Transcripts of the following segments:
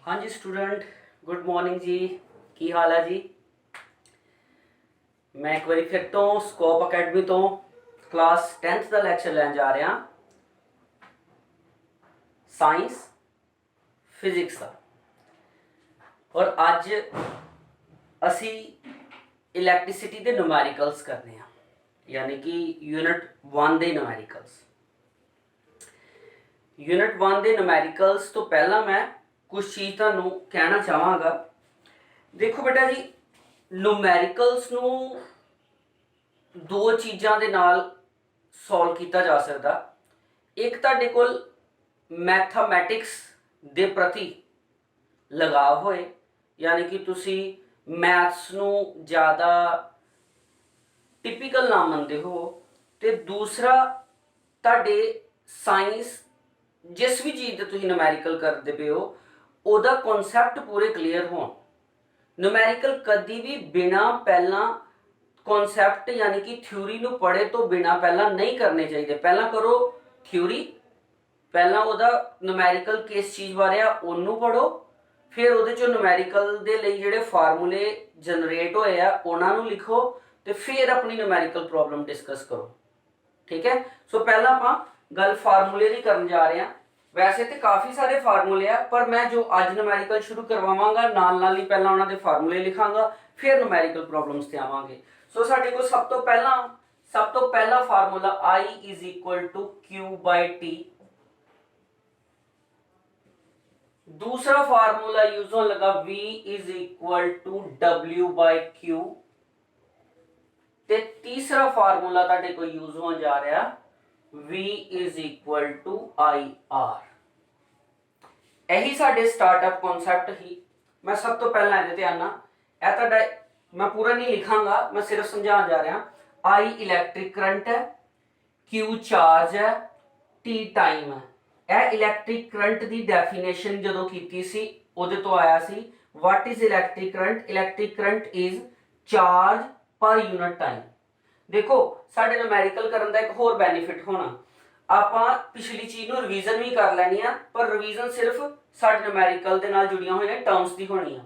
हाँ जी student, good morning जी। की हाल है जी। मैं एक बार फिर तो स्कोप अकेडमी तो क्लास 10th का लैक्चर लैन जा रहा साइंस फिजिक्स का। और अज असी इलैक्ट्रिसिटी के न्यूमैरिकल्स करने हैं, यानी कि यूनिट 1 के न्यूमैरिकल्स। यूनिट 1 के न्यूमैरिकल्स तो पहला मैं कुछ चीज़ तुहानू कहना चाहांगा। देखो बेटा जी, न्यूमैरिकल्स नू दो चीज़ों के नाल सॉल्व किया जा सकता। एक तुहाडे कोल मैथमैटिक्स के प्रति लगाव होए, यानी कि तुसी मैथ्स नू ज़्यादा टिपिकल ना मनते हो, तो दूसरा तुहाडे साइंस जिस भी चीज़ ते तुसीं न्यूमैरिकल करते पे हो उहदा कॉन्सैप्ट पूरे क्लीयर हो। न्यूमैरिकल कभी भी बिना पहला कॉन्सैप्ट यानी कि थ्योरी नू पढ़े तो बिना पहला नहीं करने चाहिए। पहला करो थ्योरी, पहला उहदा न्यूमैरिकल किस चीज़ बारे आ उन्नू पढ़ो, फिर उहदे चों न्यूमैरिकल दे लई जिहड़े फार्मूले जनरेट होए आ उन्हां नू लिखो, तो फिर अपनी न्यूमैरिकल प्रॉब्लम डिस्कस करो। ठीक है। सो पहला आपां गल फार्मूले की करन जा रहे हैं। वैसे तो काफ़ी सारे फार्मूले आ, पर मैं जो अज न्यूमैरिकल शुरू करवावांगा नाल ही पहला उन्हां दे फार्मूले लिखांगा, फिर न्यूमैरिकल प्रॉब्लम्स ते आवांगे। सो साडे कोल सब तो पहला formula I is equal to Q by T। दूसरा फार्मूला यूज होने लगा V is equal to W by Q। ते तीसरा फार्मूला तुहाडे कोल यूज होने जा रहा V is equal to IR। यही साडे स्टार्टअप कॉन्सैप्ट ही। मैं सब तो पहला इहदे ते आना, यह तुहाडा मैं पूरा नहीं लिखांगा, मैं सिर्फ समझाने जा रहा। I इलैक्ट्रिक करंट है, Q चार्ज है, T टाइम है। यह इलैक्ट्रिक करंट की डेफिनेशन जो की सी उहदे तो आया सी, what is electric current? Electric current is charge per unit time. देखो साडे न्यूमैरिकल करन दा एक होर बेनिफिट होना, आपां पिछली चीज़ नूं रिवीजन भी कर लैनी आ, पर रिवीजन सिर्फ साडे न्यूमैरिकल दे नाल जुड़ियां होईयां टर्म्स दी होनी आ।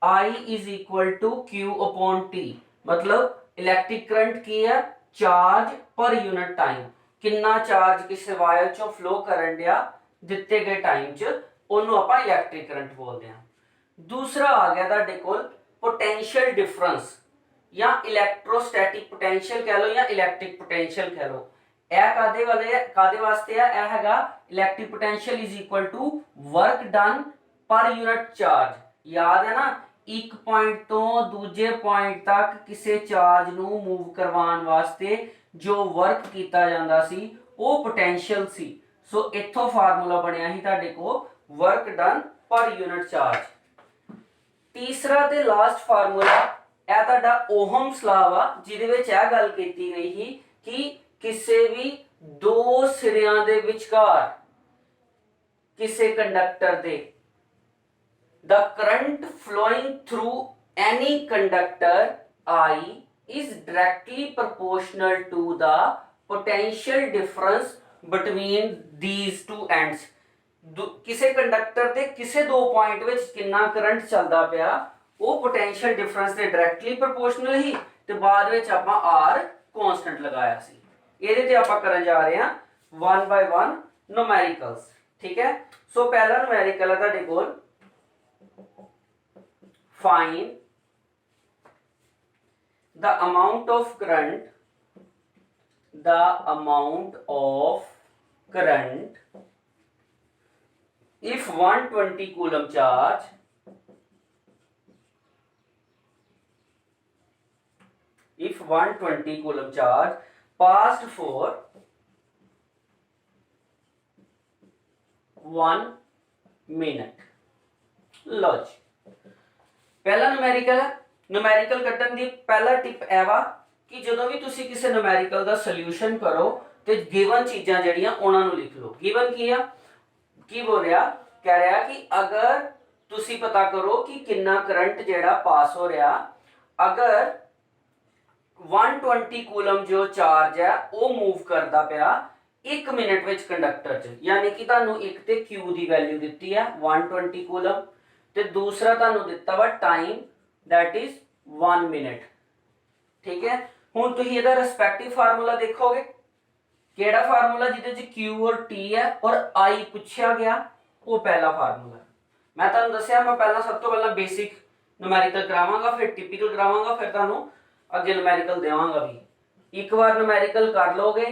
I is equal to Q upon T, मतलब इलैक्ट्रिक करंट की है चार्ज पर यूनिट टाइम। कितना चार्ज किसी वायर चों फ्लो करन दिया दिते गए टाइम च, उन्होंने आपां इलैक्ट्रिक करंट बोलते हैं। दूसरा आ गया तुहाडे कोल पोटेंशियल डिफरेंस, या इलैक्ट्रोस्टैटिक पोटेंशियल कह लो या इलैक्ट्रिक पोटेंशियल कह लो। यह कादे वास्ते है? यह हैगा electric potential is equal to work done per unit charge. याद है ना, एक पॉइंट तो दूजे पॉइंट तक किसी चार्ज नू मूव करवाने वास्ते जो वर्क किया जाता सी वो पोटेंशियल सी। सो इथों फार्मूला बनया ही तुहाडे को work done per unit charge. तीसरा ते लास्ट फार्मूला यह तुहाडा ओहम्स लॉ वा, जिहदे विच यह गल कीती गई ही कि किसी भी दो सिरियां दे विचकार किसी conductor they the current flowing through any conductor I is directly proportional to the potential difference between these two ends। किसी कंडक्टर दे किसी दो पॉइंट विच कितना करंट चलदा पिया वो पोटेंशियल डिफरेंस दे डायरेक्टली प्रोपोर्शनल ही, ते बाद विच आपां R कांस्टेंट लगाया सी। ਇਹਦੇ ਤੇ ਆਪਾਂ ਕਰਨ ਜਾ ਰਹੇ ਹਾਂ 1 by 1 न्यूमेरिकल्स। ठीक है। सो पहला न्यूमेरिकल है ਤੁਹਾਡੇ ਕੋਲ find the amount of current if 120 coulomb charge passed for 1 minute। लो जी, पहला न्यूमैरिकल है। न्यूमैरिकल कट्टन दी पहला टिप है वा कि जदों भी तुसी किसी न्यूमैरिकल दा सॉल्यूशन करो तो गिवन चीज़ां जड़ियां उन्हां नूं लिख लो। गिवन की है की बोल रहा, कह रहा कि अगर तुसी पता करो कि कितना करंट जेड़ा पास हो रहा, अगर 120 कूलम जो चार्ज है वो मूव करता पाया 1 ਮਿੰਟ ਵਿੱਚ ਕੰਡਕਟਰ 'ਚ, ਯਾਨੀ ਕਿ ਤੁਹਾਨੂੰ ਇੱਕ ਤੇ Q ਦੀ ਵੈਲਿਊ ਦਿੱਤੀ ਹੈ 120 ਕੂਲਮ ਤੇ ਦੂਸਰਾ ਤੁਹਾਨੂੰ ਦਿੱਤਾ ਵਾ ਟਾਈਮ that is 1 ਮਿੰਟ। ਠੀਕ ਹੈ, ਹੁਣ ਤੁਸੀਂ ਇਹਦਾ ਰਿਸਪੈਕਟਿਵ ਫਾਰਮੂਲਾ ਦੇਖੋਗੇ। ਕਿਹੜਾ ਫਾਰਮੂਲਾ ਜਿਹਦੇ 'ਚ Q ਔਰ T ਹੈ ਔਰ I ਪੁੱਛਿਆ ਗਿਆ, ਉਹ ਪਹਿਲਾ ਫਾਰਮੂਲਾ। ਮੈਂ ਤੁਹਾਨੂੰ ਦੱਸਿਆ ਮੈਂ ਪਹਿਲਾਂ ਸਭ ਤੋਂ ਪਹਿਲਾਂ ਬੇਸਿਕ ਨੂਮੈਰੀਕਲ ਕਰਾਵਾਂਗਾ, ਫਿਰ ਟਿਪੀਕਲ ਕਰਾਵਾਂਗਾ, ਫਿਰ ਤੁਹਾਨੂੰ ਅੱਗੇ ਨੂਮੈਰੀਕਲ ਦੇਵਾਂਗਾ ਵੀ। ਇੱਕ ਵਾਰ ਨੂਮੈਰੀਕਲ ਕਰ ਲੋਗੇ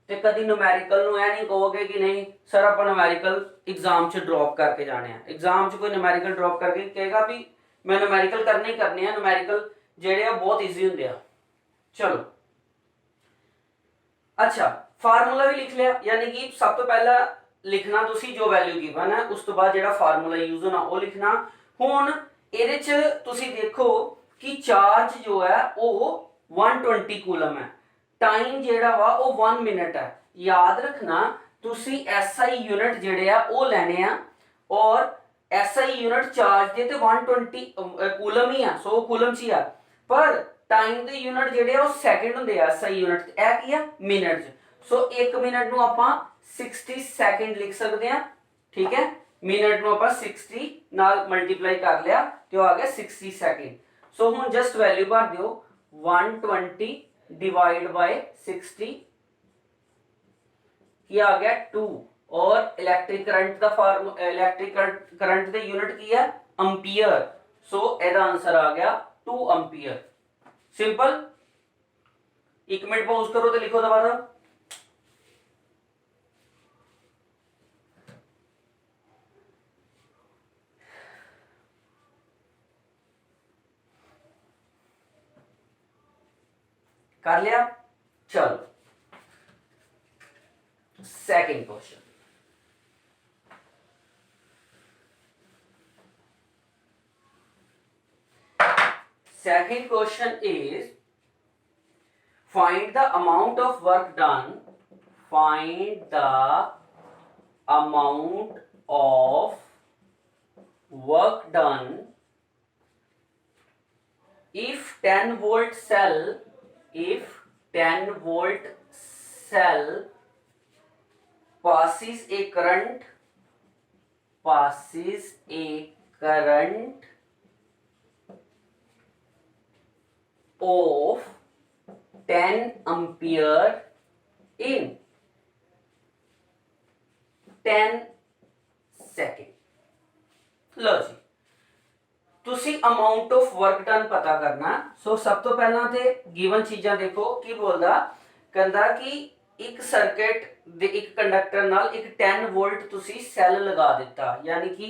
ਤੇ ਕਦੀ ਨੂਮੈਰੀਕਲ ਨੂੰ ਇਹ ਨਹੀਂ ਕਹੋਗੇ ਕਿ ਨਹੀਂ ਸਰ ਆਪਾਂ ਨੂਮੈਰੀਕਲ ਐਗਜ਼ਾਮ 'ਚ ਡ੍ਰੌਪ ਕਰਕੇ ਜਾਣੇ ਆ। ਐਗਜ਼ਾਮ 'ਚ ਕੋਈ ਨੂਮੈਰੀਕਲ ਡ੍ਰੌਪ ਕਰਕੇ ਕਹੇਗਾ ਵੀ ਮੈਂ ਨੂਮੈਰੀਕਲ ਕਰਨੇ ਹੀ ਕਰਨੇ ਆ, ਨੂਮੈਰੀਕਲ ਜਿਹੜੇ ਆ ਬਹੁਤ ਈਜ਼ੀ ਹੁੰਦੇ ਆ। ਚਲੋ अच्छा, फार्मूला भी लिख लिया, यानी कि सब तो पहला लिखना तुसी जो वैल्यू गिवन है, उस तो बाद जेड़ा फार्मूला यूज होना वो लिखना। हुण इहदे च तुसी देखो कि चार्ज जो है वो 120 कूलम है, टाइम जेड़ा वा वो 1 मिनट है। याद रखना तुसी SI यूनिट जेड़े आ वो लेने आ और SI यूनिट चार्ज दे ते 120 कूलम ही है, 100 कूलम च ही है, पर टाइम ਦੇ यूनिट ਜਿਹੜੇ ਆ ਉਹ ਸੈਕਿੰਡ ਹੁੰਦੇ ਆ। SI यूनिट ਇਹ ਕੀ ਆ ਮਿੰਟ ਚ। ਸੋ 1 ਮਿੰਟ ਨੂੰ ਆਪਾਂ 60 ਸੈਕਿੰਡ ਲਿਖ ਸਕਦੇ ਆ। ਠੀਕ ਹੈ, ਮਿੰਟ ਨੂੰ ਆਪਾਂ 60 ਨਾਲ ਮਲਟੀਪਲਾਈ ਕਰ ਲਿਆ ਤੇ ਉਹ ਆ ਗਿਆ 60 ਸੈਕਿੰਡ। ਸੋ ਹੁਣ ਜਸਟ ਵੈਲਿਊ ਭਰ ਦਿਓ 120 डिवाइड बाय 60 ਕੀ ਆ ਗਿਆ 2 और इलेक्ट्रिक करंट ਦਾ ਫਾਰਮੂਲਾ, इलेक्ट्रिक करंट ਦੇ यूनिट ਕੀ ਹੈ एंपियर। सो ਇਹਦਾ आंसर आ गया 2 एंपियर। सिंपल। 1 मिनट पॉज करो तो लिखो दोबारा। कर लिया। चलो second question. Second question is find the amount of work done. Find the amount of work done if 10 volt cell, if 10 volt cell passes a current of 10 ampere in 10 second. लो जी तुसी amount of work done पता करना। सो सब तो पहला ते given चीज़ां देखो की बोलदा, कहंदा कि एक सर्किट दे एक कंडक्टर नाल एक 10 वोल्ट तुसी सेल लगा दिता, यानी कि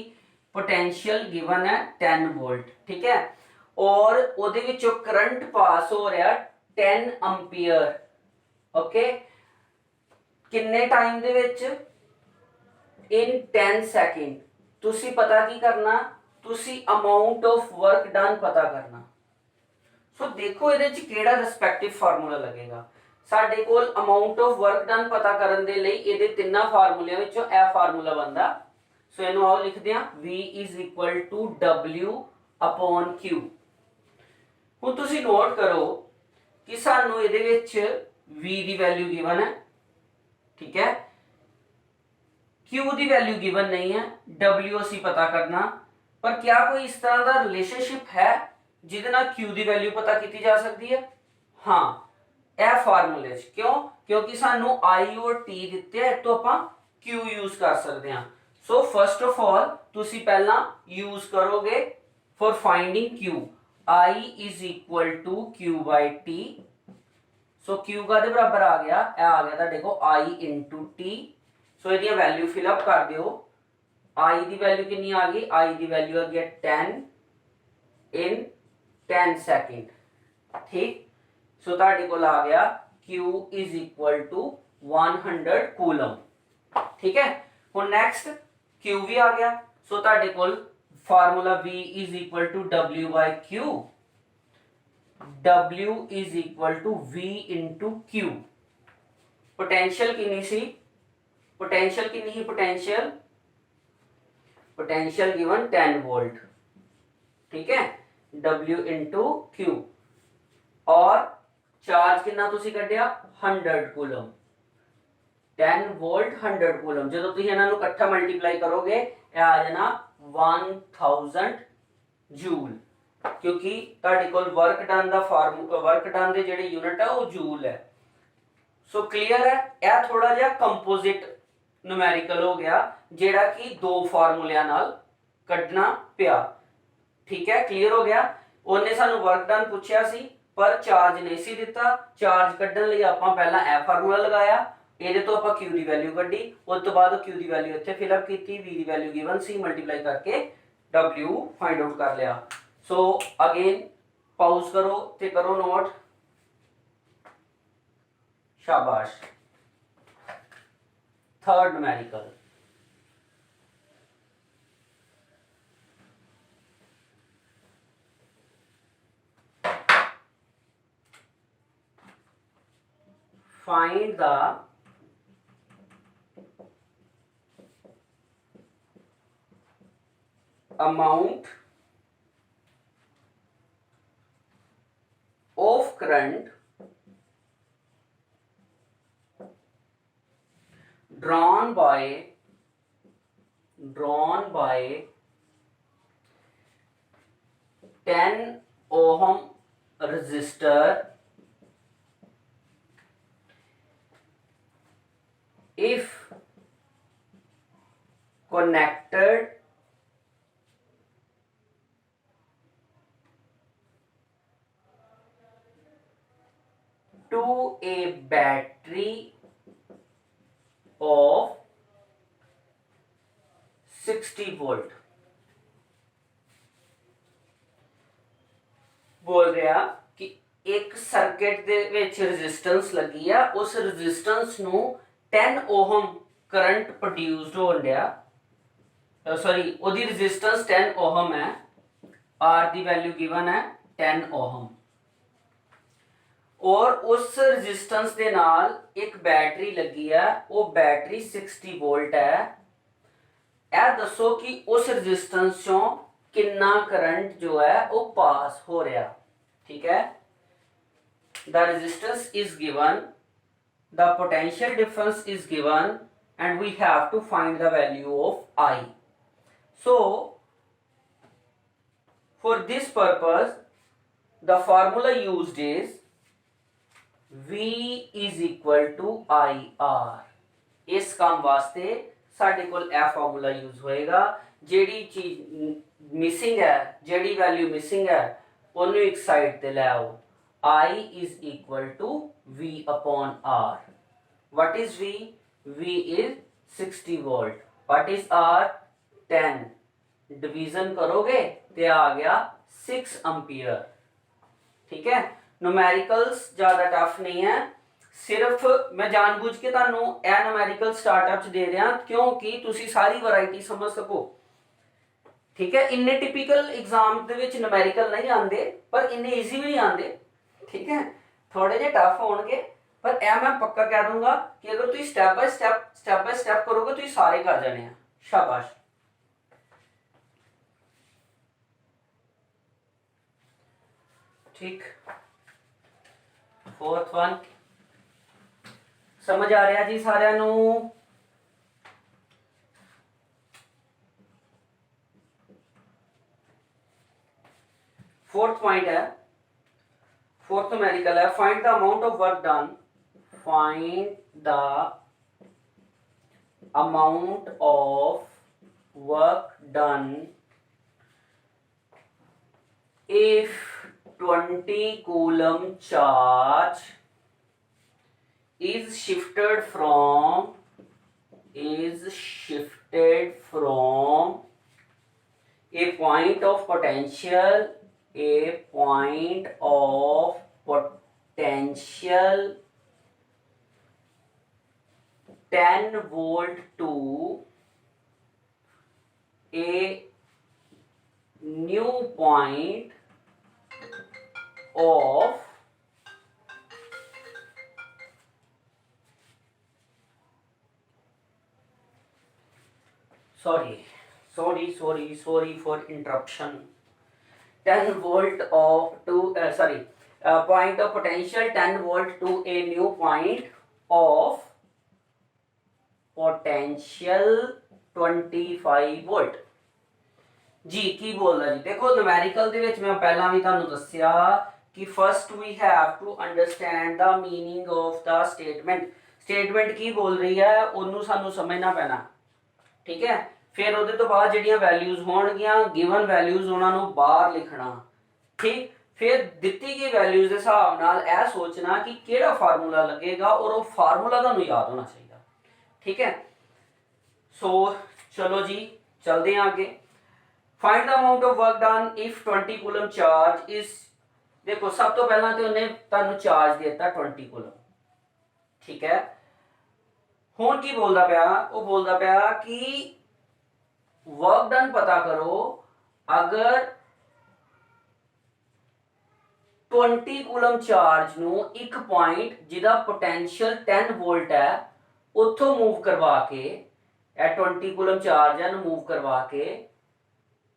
पोटेंशियल गिवन है 10 वोल्ट। ठीक है, और ਉਹਦੇ ਵਿੱਚੋਂ ਕਰੰਟ ਪਾਸ ਹੋ ਰਿਹਾ 10 ਐਂਪੀਅਰ। ਓਕੇ, ਕਿੰਨੇ ਟਾਈਮ ਦੇ ਵਿੱਚ in 10 ਸੈਕਿੰਡ। ਤੁਸੀਂ ਪਤਾ ਕੀ ਕਰਨਾ, ਤੁਸੀਂ ਅਮਾਉਂਟ ਆਫ ਵਰਕ ਡਨ ਪਤਾ ਕਰਨਾ। ਸੋ ਦੇਖੋ ਇਹਦੇ ਵਿੱਚ ਕਿਹੜਾ ਰਿਸਪੈਕਟਿਵ ਫਾਰਮੂਲਾ ਲੱਗੇਗਾ। ਸਾਡੇ ਕੋਲ ਅਮਾਉਂਟ ਆਫ ਵਰਕ ਡਨ ਪਤਾ ਕਰਨ ਦੇ ਲਈ ਇਹਦੇ ਤਿੰਨਾਂ ਫਾਰਮੂਲਿਆਂ ਵਿੱਚੋਂ ਇਹ ਫਾਰਮੂਲਾ ਬਣਦਾ। ਸੋ ਇਹਨੂੰ ਆਓ ਲਿਖਦੇ ਹਾਂ V = W/Q। ਹੁਣ ਤੁਸੀਂ ਨੋਟ ਕਰੋ ਕਿ ਸਾਨੂੰ ਇਹਦੇ ਵਿੱਚ V ਦੀ ਵੈਲਿਊ ਗਿਵਨ ਹੈ। ਠੀਕ ਹੈ, Q ਦੀ ਵੈਲਿਊ ਗਿਵਨ ਨਹੀਂ ਹੈ, W ਅਸੀਂ ਪਤਾ ਕਰਨਾ। ਪਰ क्या कोई इस तरह का रिलेशनशिप है जिहदे नाल Q ਦੀ ਵੈਲਿਊ ਪਤਾ ਕੀਤੀ ਜਾ ਸਕਦੀ ਹੈ? हाँ, ਇਹ ਫਾਰਮੂਲੇ 'ਚ। क्यों? क्योंकि ਸਾਨੂੰ I और T ਦਿੱਤੇ ਹੈ, तो ਆਪਾਂ Q यूज कर सकते हैं। सो फर्स्ट ऑफ ऑल ਤੁਸੀਂ ਪਹਿਲਾਂ यूज करोगे for finding Q। I = Q/T। So Q का बराबर आ गया, आ गया ਤੁਹਾਡੇ ਕੋਲ I × T। सो ਇਹਦੀਆਂ ਵੈਲਿਊ ਫਿਲ ਅਪ ਕਰ ਦਿਓ। I ਦੀ ਵੈਲਿਊ ਕਿੰਨੀ ਆ ਗਈ? I ਦੀ ਵੈਲਿਊ ਆ ਗਈ 10 in 10 ਸੈਕਿੰਡ। ਠੀਕ, ਸੋ ਤੁਹਾਡੇ ਕੋਲ ਆ ਗਿਆ Q = 100 ਕੂਲਮ। ਠੀਕ ਹੈ, ਹੁਣ ਨੈਕਸਟ Q ਵੀ ਆ ਗਿਆ। ਸੋ ਤੁਹਾਡੇ ਕੋਲ formula V = W/Q। W = V × Q। Potential कितनी सी? पोटेंशियल कितनी ही? Potential given 10 volt. ठीक है, W × Q। और चार्ज कितना तुसी कढ़िया 100 कूलम। 10 वोल्ट 100 कूलम जो तुम इन्हों इकट्ठा मल्टीप्लाई करोगे यह आ जाना 1000 जूल क्योंकि ਤੁਹਾਡੇ ਕੋਲ वर्क डन ਦਾ ਫਾਰਮੂਲਾ वर्क डन ਦੇ ਜਿਹੜੇ यूनिट है वो जूल है। सो क्लीयर है यह थोड़ा जिहा कंपोजिट न्यूमेरिकल हो गया जेड़ा कि दो फार्मूलिया नाल कढ़ना पिया। ठीक है क्लीयर हो गया। उन्हें सानू वर्क डन पूछा सी पर चार्ज नहीं सी दिता चार्ज कढ़न लई आपां पहला ए फार्मूला लगाया ਇਹਦੇ ਤੋਂ ਆਪਾਂ q ਦੀ ਵੈਲਿਊ ਕੱਢੀ ਉਸ ਤੋਂ ਬਾਅਦ q ਦੀ ਵੈਲਿਊ ਇੱਥੇ ਫਿਲ ਅਪ ਕੀਤੀ v ਦੀ ਵੈਲਿਊ ਗਿਵਨ ਸੀ ਮਲਟੀਪਲਾਈ ਕਰਕੇ w ਫਾਈਂਡ ਆਊਟ ਕਰ ਲਿਆ। ਸੋ ਅਗੇਨ ਪਾਉਜ਼ ਕਰੋ ਤੇ ਕਰੋ ਨੋਟ। शाबाश। Third numerical find the amount of current drawn by 10 ohm resistor if connected to a battery of 60 volt. बोल रहा कि एक सर्किट दे विच रेजिस्टेंस लगी है उस रेजिस्टेंस नु 10 ओहम करंट प्रोड्यूस्ड हो रहा सॉरी ओदी रेजिस्टेंस 10 ओहम है आर दी वैल्यू गिवन है 10 ओहम और उस रेजिस्टेंस दे नाल एक बैटरी लगी है वो बैटरी 60 वोल्ट है। यह दसो कि उस रेजिस्टेंस चों कितना करंट जो है वो पास हो रहा। ठीक है the resistance is given the potential difference is given and we have to find the value of I. So for this purpose the formula used is V is equal to IR। इस काम वास्ते साडे कोल यह formula use होएगा जेड़ी चीज missing है जेड़ी वैल्यू मिसिंग है ओनू एक साइड ते ले आओ। I is equal to V upon R। What is V? V is 60 volt। What is R? 10। Division करोगे तो आ गया 6 एम्पियर। ठीक है न्यूमेरिकल्स ज्यादा टफ नहीं है सिर्फ मैं जानबूझ के तुहानू ए न्यूमेरिकल स्टार्टअप दे रहा क्योंकि तुसी सारी वैरायटी समझ सको। ठीक है इन्ने टिपिकल एग्जाम दे विच न्यूमेरिकल नहीं आंदे पर इन्ने इजी भी नहीं आंदे। ठीक है थोड़े जे टफ होणगे पर ए मैं पक्का कह दूंगा कि अगर तुम स्टेप बाय स्टेप करोगे तो सारे कर जाने हैं। शाबाश। ठीक फोर्थ वन समझ आ रहा जी सारिਆਂ ਨੂੰ। फोर्थ पॉइंट है फोर्थ न्यूमेरिकल है find the amount of work done find the amount of work done if 20 coulomb charge is shifted from a point of potential 10 volt to a new point of sorry for interruption 10 volt of to point of potential 10 volt to a new point of potential 25 volt जी की बोलदा जी। देखो numerical दे विच मैं पहला भी तुहानू दस्सिया कि first we have to understand the meaning of the statement. Statement की बोल रही है ओनू सानू समझना पैना, ठीक है। फिर ਉਹਦੇ ਤੋਂ ਬਾਅਦ ਜਿਹੜੀਆਂ ਵੈਲਿਊਜ਼ ਹੋਣਗੀਆਂ ਗਿਵਨ ਵੈਲਿਊਜ਼ ਉਹਨਾਂ ਨੂੰ ਬਾਹਰ ਲਿਖਣਾ, ਠੀਕ। फिर ਦਿੱਤੀ गई वैल्यूज के हिसाब नाल यह सोचना कि केड़ा फार्मूला लगेगा और वो फार्मूला तुहानू याद होना चाहिए, ठीक है। सो चलो जी चलते हैं आगे। Find the amount of work done if 20 coulomb charge is. देखो सब तो पहला तो उन्हें तुहानू चार्ज देता 20 कूलम, ठीक है। हुण की बोलदा पिया, वो बोलदा पिया कि वर्क डन पता करो अगर 20 कूलम चार्ज नू एक पॉइंट जिहदा पोटेंशियल 10 वोल्ट है उत्थों मूव करवा के 20 कूलम चार्ज है मूव करवा के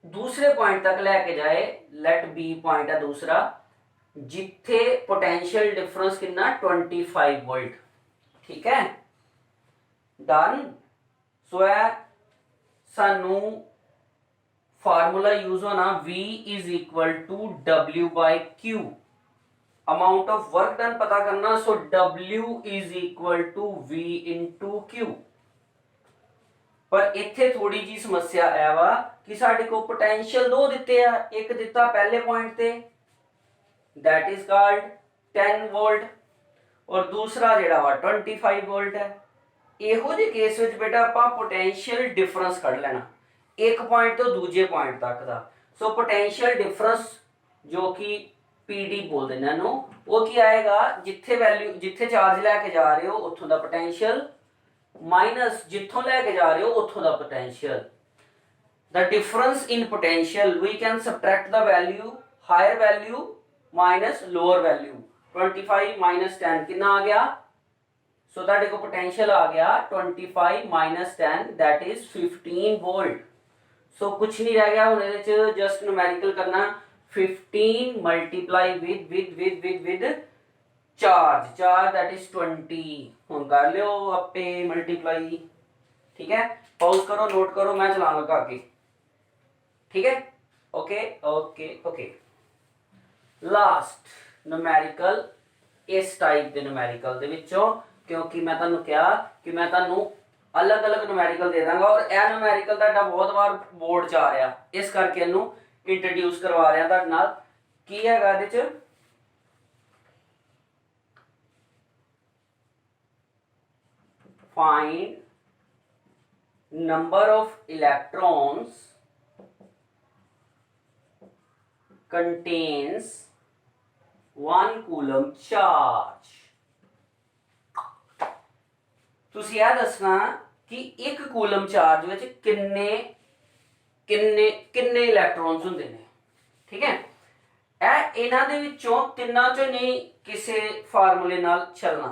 दूसरे पॉइंट तक लैके जाए। लेट बी पॉइंट है दूसरा जिथे पोटेंशियल डिफरेंस कितना 25 वोल्ट, ठीक है। डन। सो है सानू फार्मूला यूज होना V is equal to W by Q। Amount of work done पता करना, so W is equal to V into Q। पर इत्थे थोड़ी जी समस्या है वा कि साडे को पोटेंशियल दो दिते आ, एक दिता पहले पॉइंट ते दैट इज कॉल्ड 10 वोल्ट और दूसरा जेड़ा वा 25 वोल्ट है। ਇਹੋ ਜਿਹੇ केस विच बेटा आपां पोटेंशियल डिफरेंस कढ लेना एक पॉइंट तो दूजे पॉइंट तक का। सो पोटेंशियल डिफरेंस जो कि PD बोल देना नो, वो की आएगा जिथे वैल्यू जिथे चार्ज लैके जा रहे हो उत्थों दा पोटेंशियल माइनस जिथों लैके जा रहे हो उत्थों दा potential. The difference in potential we can subtract the value higher value minus lower value. 25 minus 10 कितना आ गया, सो दैट देखो पोटेंशियल आ गया 25 माइनस 10 दैट इज 15 वोल्ट। सो कुछ नहीं रह गया हुन इहदे च जस्ट न्यूमेरिकल करना 15 multiply with charge that is 20। हुन कर लियो आपे मल्टीप्लाई, ठीक है। पॉज करो नोट करो मैं चलान लगा आगे, ठीक है। Okay okay okay last numerical इस टाइप के न्यूमेरिकल दे विचों, क्योंकि मैं तुहानू कहा कि मैं तुहानू अलग अलग न्यूमेरिकल दे दांगा और यह न्यूमेरिकल तुहाडा बहुत बार बोर्ड च आ रहा, इस करके इनू इंट्रोड्यूस करवा रहा तुहाडे नाल। की हैगा इहदे च find number of electrons contains 1 coulomb charge. तुसी यह दसना कि एक कूलम चार्ज विच किन्ने किन्ने किन्ने इलैक्ट्रॉन्स हुंदे ने, ठीक है। इन्हां दे विचों तिन्नां चों नहीं किसी फार्मूले नाल चलना।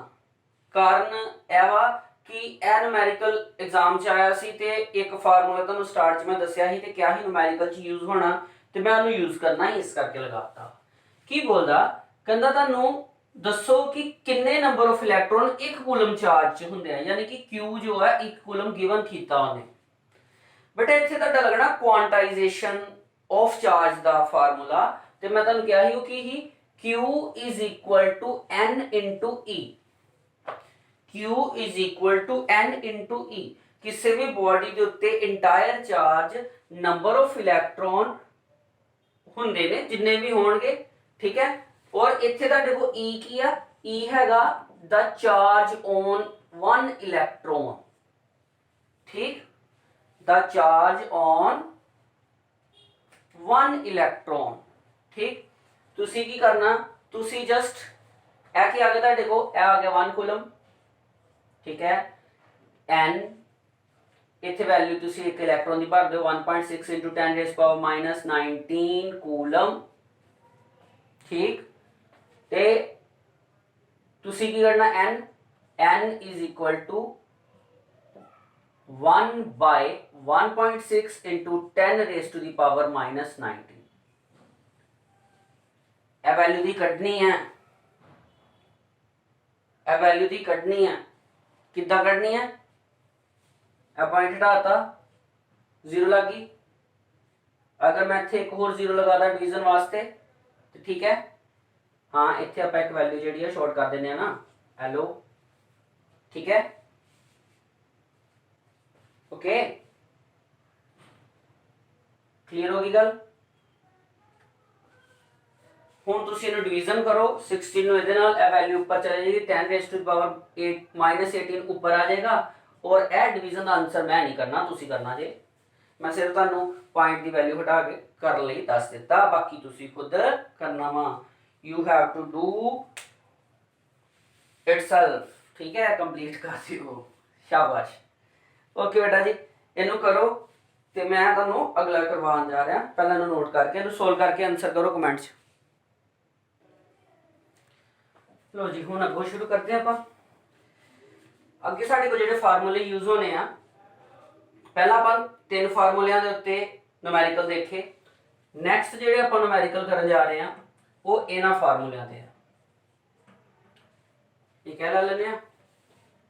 कारण यह वा कि यह न्यूमेरिकल एग्जाम च आया सी ते एक फार्मूला तुहानू स्टार्ट च मैं दस्सिया ही ते क्या ही न्यूमेरिकल च यूज होना ते मैं उन्हें यूज करना ही इस करके लगाता। की बोलदा कहंदा तुहानू दसो कि किन्ने नंबर ऑफ इलैक्ट्रॉन एक कूलम चार्ज च हुंदे हैं, यानी कि Q जो है एक कूलम गिवन कीता उन्हें। बेटा इत्थे तुहाडा लगना क्वांटाइजेशन ऑफ चार्ज दा फार्मूला ते मैं तुहानू क्या ही कि ही Q is equal to N into E। Q is equal to N into E। किसी भी बॉडी के उत्ते entire charge number of electron हुंदे ने जिन्ने भी होणगे, ठीक है। और इत्थे दा देखो E की है, E हैगा द चार्ज ऑन 1 इलैक्ट्रॉन, ठीक। द चार्ज ऑन 1 इलैक्ट्रॉन, ठीक। तुसी की करना, तुसी जस्ट ए के आगे देखो ए आ गया 1 कूलम, ठीक है। N इत्थे वैल्यू तुसी एक इलैक्ट्रॉन दी भर दो 1.6 into 10 raise power minus 19 coulomb, ठीक। ते तुसी की करना n is equal to 1 by 1.6 into 10 raise to the power minus 19। ए वैल्यू दी कढनी है, ए वैल्यू दी कढनी है, किद्दां कढनी है पॉइंट हटाता 0 लग गई। अगर मैं इत्थे एक होर 0 लगाता डिवीजन वास्ते तो ठीक है। हाँ इत्थे आप एक वैल्यू जिहड़ी है शॉर्ट कर देने ना एलो, ठीक है ओके क्लियर होगी गल। ਹੁਣ ਤੁਸੀਂ ਇਹਨੂੰ डिवीजन करो 16 ਨੂੰ ਇਹਦੇ ਨਾਲ ਇਹ वैल्यू ऊपर चले जाएगी 10 रेज़ टू पावर 8 -18 ऊपर आ जाएगा। और यह डिवीजन का आंसर मैं नहीं करना, तुसी करना जे। मैं सिर्फ तुहानू पॉइंट की वैल्यू हटा के कर लई दस दिता, बाकी तुसी खुद करना वा। You have to do itself, ठीक है कंप्लीट कर दियो, शाबाश ओके बेटा जी। इनू करो ते मैं तुहानू अगला करवान जा रहा। पहले इनू नोट करके इनू सोल्व करके आंसर करो कमेंट च। लो जी हुण अगों शुरू करते हैं आप। अगे साडे कोल जिहड़े फार्मूले यूज होने आ, पहला अपन 3 फार्मूलियां दे उत्ते न्यूमेरिकल देखे। नैक्सट जिहड़े अपन न्यूमेरिकल करन जा रहे हैं वो इन्हां फार्मूलियां ते आ। एक लै लैने आ,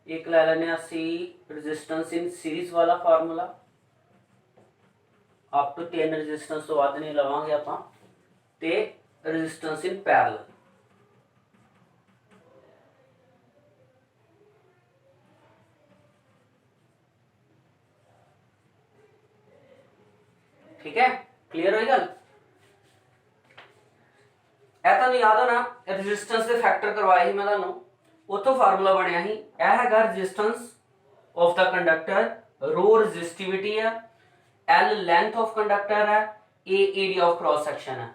एक लै लैने आ सी रेजिस्टेंस इन सीरीज वाला फार्मूला, अप टू 10 रेजिस्टेंस तो वध नहीं लवांगे आपां, ते रेजिस्टेंस इन पैरेलल। ठीक है क्लियर होई गल। तुहानू याद होना रेजिस्टेंस के फैक्टर करवाए ही मैं तुहानू, उतो फार्मूला बनया ही यह हैगा resistance of the conductor, rho resistivity है, एल लेंथ ऑफ कंडक्टर है, A area of cross section है,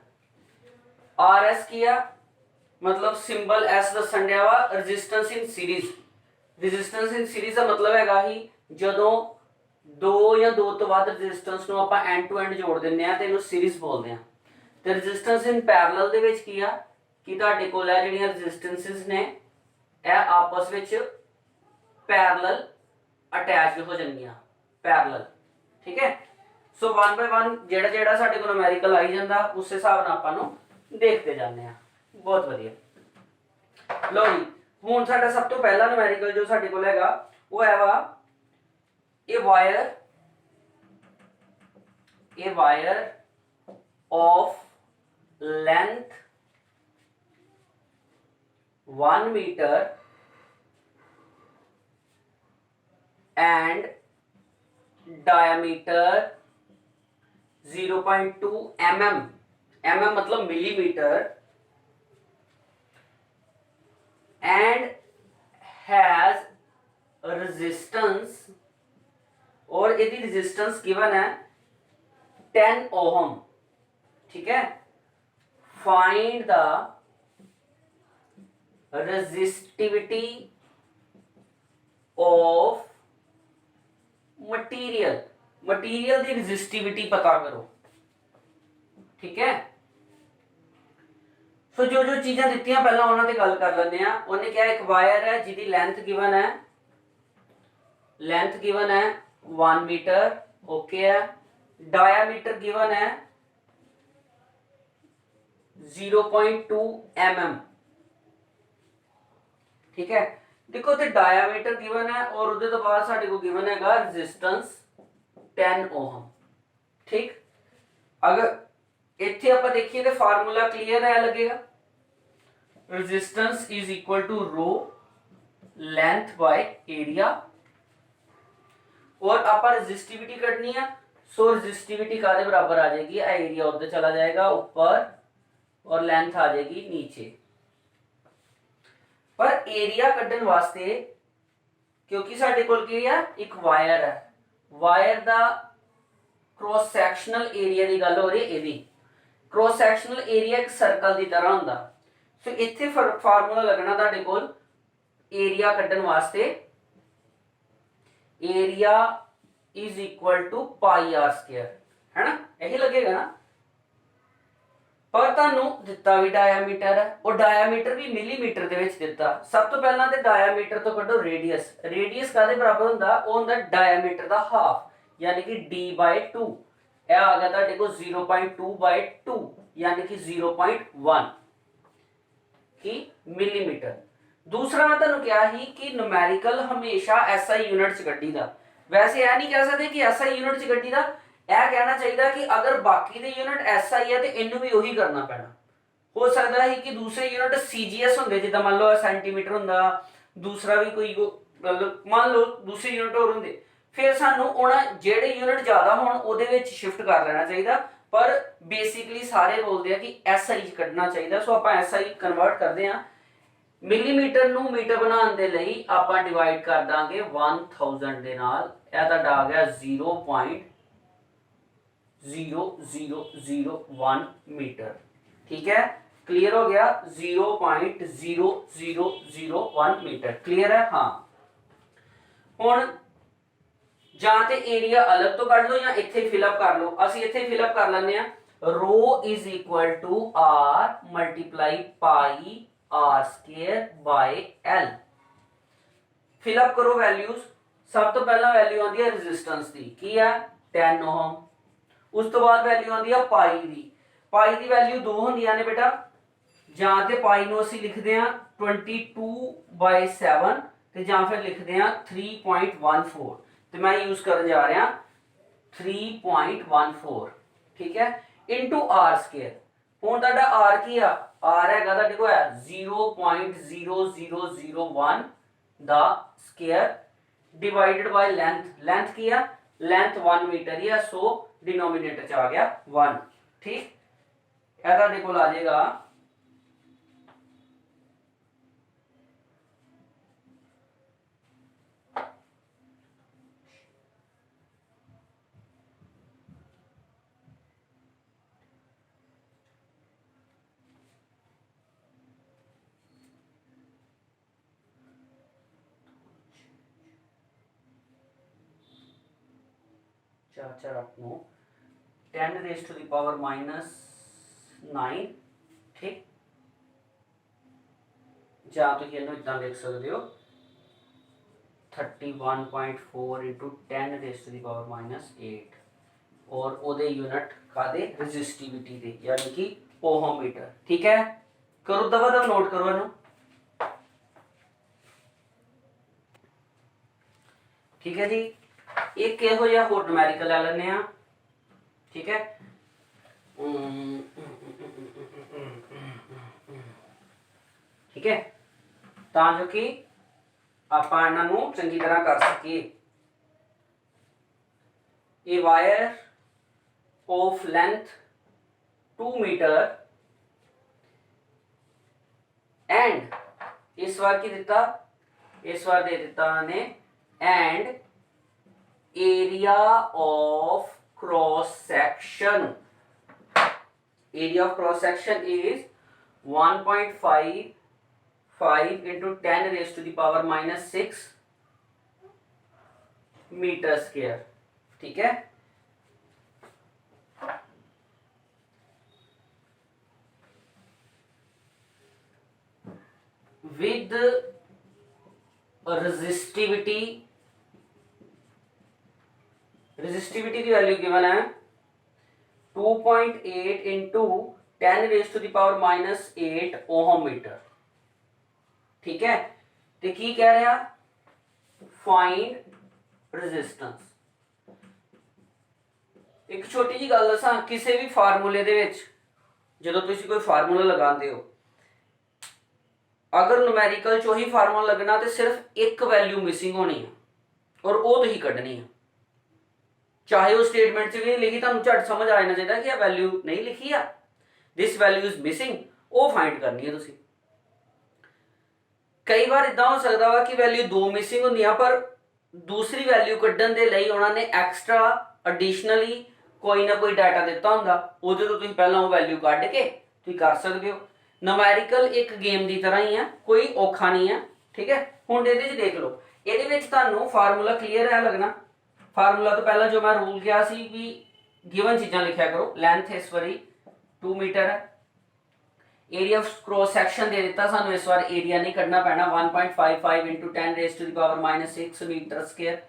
आर एस की है मतलब सिंबल एस दसन दिया वा resistance in series. Resistance in series का मतलब हैगा ही जदों दो या दो तो बाद रेजिस्टेंस ਨੂੰ ਆਪਾਂ एंड टू एंड जोड़ ਦਿੰਨੇ ਆ ਤੇ ਇਹਨੂੰ ਸੀਰੀਜ਼ ਬੋਲਦੇ ਆ। ਤੇ ਰੈਜ਼ਿਸਟੈਂਸ ਇਨ ਪੈਰਲਲ ਦੇ ਵਿੱਚ ਕੀ ਆ ਕਿ ਤੁਹਾਡੇ ਕੋਲ ਹੈ ਜਿਹੜੀਆਂ ਰੈਜ਼ਿਸਟੈਂਸਸ ਨੇ ਇਹ ਆਪਸ ਵਿੱਚ ਪੈਰਲਲ ਅਟੈਚਡ ਹੋ ਜਾਣਗੀਆਂ, ਪੈਰਲਲ ਠੀਕ ਹੈ। ਸੋ 1 ਬਾय 1 ਜਿਹੜਾ ਜਿਹੜਾ ਸਾਡੇ ਕੋਲ ਨੂਮੈਰੀਕਲ ਆਈ ਜਾਂਦਾ ਉਸ ਹਿਸਾਬ ਨਾਲ ਆਪਾਂ ਨੂੰ ਦੇਖਦੇ ਜਾਂਦੇ ਆ। ਬਹੁਤ ਵਧੀਆ। ਲਓ ਜੀ ਹੁਣ ਸਾਡਾ ਸਭ ਤੋਂ ਪਹਿਲਾ ਨੂਮੈਰੀਕਲ ਜੋ ਸਾਡੇ ਕੋਲ ਹੈਗਾ ਉਹ ਹੈ ਵਾ a wire of length 1 meter and diameter 0.2 mm, mm मतलब मिलीमीटर, and has resistance और यदि रेजिस्टेंस गिवन है 10 ओहम, ठीक है। Find the resistivity of material, material की रेजिस्टिविटी पता करो, ठीक है। सो जो जो चीज़ां दित्तियां पहला उन्होंने गल कर लेने आ। उन्हें क्या एक वायर है जिसकी लेंथ गिवन है, लेंथ गिवन है 1 मीटर ओके है, डायामीटर गिवन है 0.2 mm, ठीक है। देखो ते डायामीटर गिवन है और उहदे तो बाद साडे को गिवन हैगा रेजिस्टेंस 10 ओहम, ठीक। अगर इत्थे आपां देखिए तो फार्मूला क्लियर है लगेगा, resistance is equal to rho length by area, और आप रेजिस्टिविटी करनी है। सो रेजिस्टिविटी कादे बराबर आ जाएगी, एरिया उधर चला जाएगा ऊपर और लेंथ आ जाएगी नीचे। पर एरिया कड्ढन वास्ते क्योंकि साडे कोल की है एक वायर है, वायर दा क्रॉस सैक्शनल एरिया की गल हो रही है। यदि क्रॉस सैक्शनल एरिया एक सर्कल की तरह हुंदा, सो इत्थे फार्मूला लगना तुहाडे कोल एरिया कड्ढन वास्ते, area is equal to pi R square, है ना, यही लगेगा ना। पर तुहानू दिता भी डायामीटर है और डायामीटर भी मिलीमीटर दे विच दिता। सब तो पहला ते डायामीटर तो कड्ढो रेडियस, रेडियस कादे बराबर हुंदा, वो हुंदा डायामीटर दा हाफ यानी कि d/2। यह आ गया तुहाडे कोल 0.2/2 यानी कि 0.1 की मिलीमीटर। दूसरा मैं तुहानू कहा ही कि न्यूमेरिकल हमेशा SI यूनिट च कड्ढी दा। वैसे यह नहीं कह सकते कि SI यूनिट च गड्डी दा, यह कहना चाहिए कि अगर बाकी दे यूनिट SI है तो इनू भी वही करना पैना। हो सकता है कि दूसरे यूनिट CGS होंगे, जिदा मान लो सेंटीमीटर होंदा, दूसरा भी कोई मतलब मान लो दूसरे यूनिट और होंगे, फिर सानू उन्हें जेडे यूनिट ज्यादा होण ओदे विच शिफ्ट कर लेना चाहिए। पर बेसिकली सारे बोलते हैं कि SI कढ़ना चाहिए। सो आप SI कन्वर्ट करते हैं, मिलीमीटर नू मीटर बनाने दे लई आपां डिवाइड कर दांगे 1000 दे नाल, यह तुहाडा आ गया 0.0001 मीटर। ठीक है, क्लियर हो गया, 0.0001 मीटर। क्लियर है? हाँ, हुण ਜਾਂ ਤੇ ਏਰੀਆ ਅਲੱਗ ਤੋਂ ਕੱਢ ਲਓ ਜਾਂ ਇੱਥੇ ਫਿਲਅਪ ਕਰ ਲਓ। ਅਸੀਂ ਇੱਥੇ ਫਿਲਅਪ ਕਰ ਲੈਂਦੇ ਆ, ρ is equal to r multiply pi r square by l। Fill up ਕਰੋ ਵੈਲਿਊਜ਼। ਸਭ ਤੋਂ ਪਹਿਲਾਂ ਵੈਲਿਊ ਆਉਂਦੀ ਹੈ ਰੈਜ਼ਿਸਟੈਂਸ ਦੀ, ਕੀ ਹੈ 10 ओम। ਉਸ ਤੋਂ ਬਾਅਦ ਵੈਲਿਊ ਆਉਂਦੀ ਹੈ ਪਾਈ ਦੀ। ਪਾਈ ਦੀ ਵੈਲਿਊ ਦੋ ਹੁੰਦੀਆਂ ਨੇ ਬੇਟਾ, ਜਾਂ ਤੇ ਪਾਈ ਨੂੰ ਅਸੀਂ ਲਿਖਦੇ ਆ 22/7 ਤੇ ਜਾਂ ਫਿਰ ਲਿਖਦੇ ਆ 3.14, तो मैं यूज कर जा रहा 3.14। ठीक है, इनटू आर स्केयर। हुण तुहाडा आर की आ, आर हैगा तुहाडे कोल 0.0001 दा square divided by length. Length की आ, लेंथ 1 मीटर ही है, सो डिनोमिनेटर च आ गया 1। ठीक, यह तुहाडे कोल आ जाएगा 10 रेज़ टू द पावर -9। ठीक, ਜਾਂ ਤੁਸੀਂ ਇਹਨੂੰ ਇਦਾਂ ਲਿਖ ਸਕਦੇ ਹੋ 31.4 × 10 रेज़ टू द पावर -8 और ਉਹਦੇ यूनिट ਕਾਦੇ ਰੈਜ਼ਿਸਟਿविटी ਦੇ, यानी कि ओहम मीटर। ठीक है, करो दबा दब नोट करो ਇਹਨੂੰ। ठीक है जी, एक ਇਹੋ ਜਿਹਾ ਹੋਰ ਨੂਮੈਰੀਕਲ ਲੈ ਲੈਂਦੇ ਆ। ठीक है, ठीक है, ਤਾਂ ਜੋ ਕਿ ਆਪਾਂ ਇਹਨਾਂ ਨੂੰ ਚੰਗੀ ਤਰ੍ਹਾਂ ਕਰ ਸਕੀਏ। ਇਹ wire of length 2 metre and इस बार की दिता, इस बार दे दिता ने and area of cross section. Area of cross section is 1.55 × 10 raise to the power -6 metre square. ठीक है, with resistivity की वैल्यू गिवन है 2.8 × 10 raise to the power -8 ohm metre. ठीक है, तो की कह रहा फाइंड रेजिस्टेंस। एक छोटी जी गल दसा, किसी भी फार्मूले दे विच जदों तुसीं कोई फार्मूला लगाते हो, अगर नुमैरिकल चो ही फार्मूला लगना तो सिर्फ एक वैल्यू मिसिंग होनी है और वो तुसीं कढ़नी है। चाहे वो स्टेटमेंट च भी नहीं लिखी, तुहानूं झट समझ आ जाना चाहिए कि यह वैल्यू नहीं लिखी है, दिस वैल्यू इज मिसिंग, वो फाइंड करनी है तुसीं। कई बार इदां हो सकता वा कि वैल्यू दो मिसिंग होंदियां, पर दूसरी वैल्यू कढ़न दे लई उन्होंने एक्सट्रा एडिशनली कोई ना कोई डाटा दिता हुंदा, उहदे तो तुसीं पहलां वो वैल्यू कढ़ के तुसीं कर सकदे हो। नुमैरिकल एक गेम की तरह ही है, कोई औखा नहीं है। ठीक है, हुण इहदे च देख लो, इहदे विच तुहानूं फार्मूला क्लीयर है लगना। फार्मूला तो पहला जो मैं रूल किया सी भी गिवन चीज़ां लिखा करो। लेंथ इस बारी 2 मीटर है, एरिया ऑफ क्रॉस सेक्शन दे दिता सानूं, इस बार एरिया नहीं कढ़ना पैना 1.55 × 10 raise to the power -6 metre square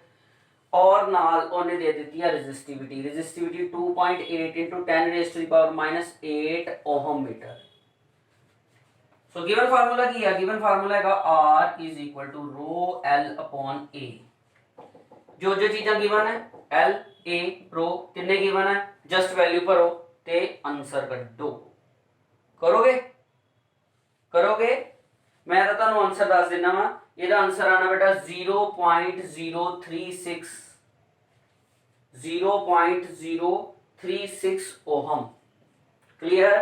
और नाल उन्हें दे दी है resistivity. Resistivity 2.8 × 10 raise to the power -8 ohm metre. So given formula की है, गिवन फार्मूला है R is equal to rho L upon A। जो जो चीज़ां गिवन है एल ए रो तिन्ने गिवन है, जस्ट वैल्यू भरो ते आंसर कड्डो। करोगे करोगे मैं तो तुहानू आंसर दस दिना वा, ਇਹਦਾ आंसर आना बेटा 0.036 ओहम। क्लियर,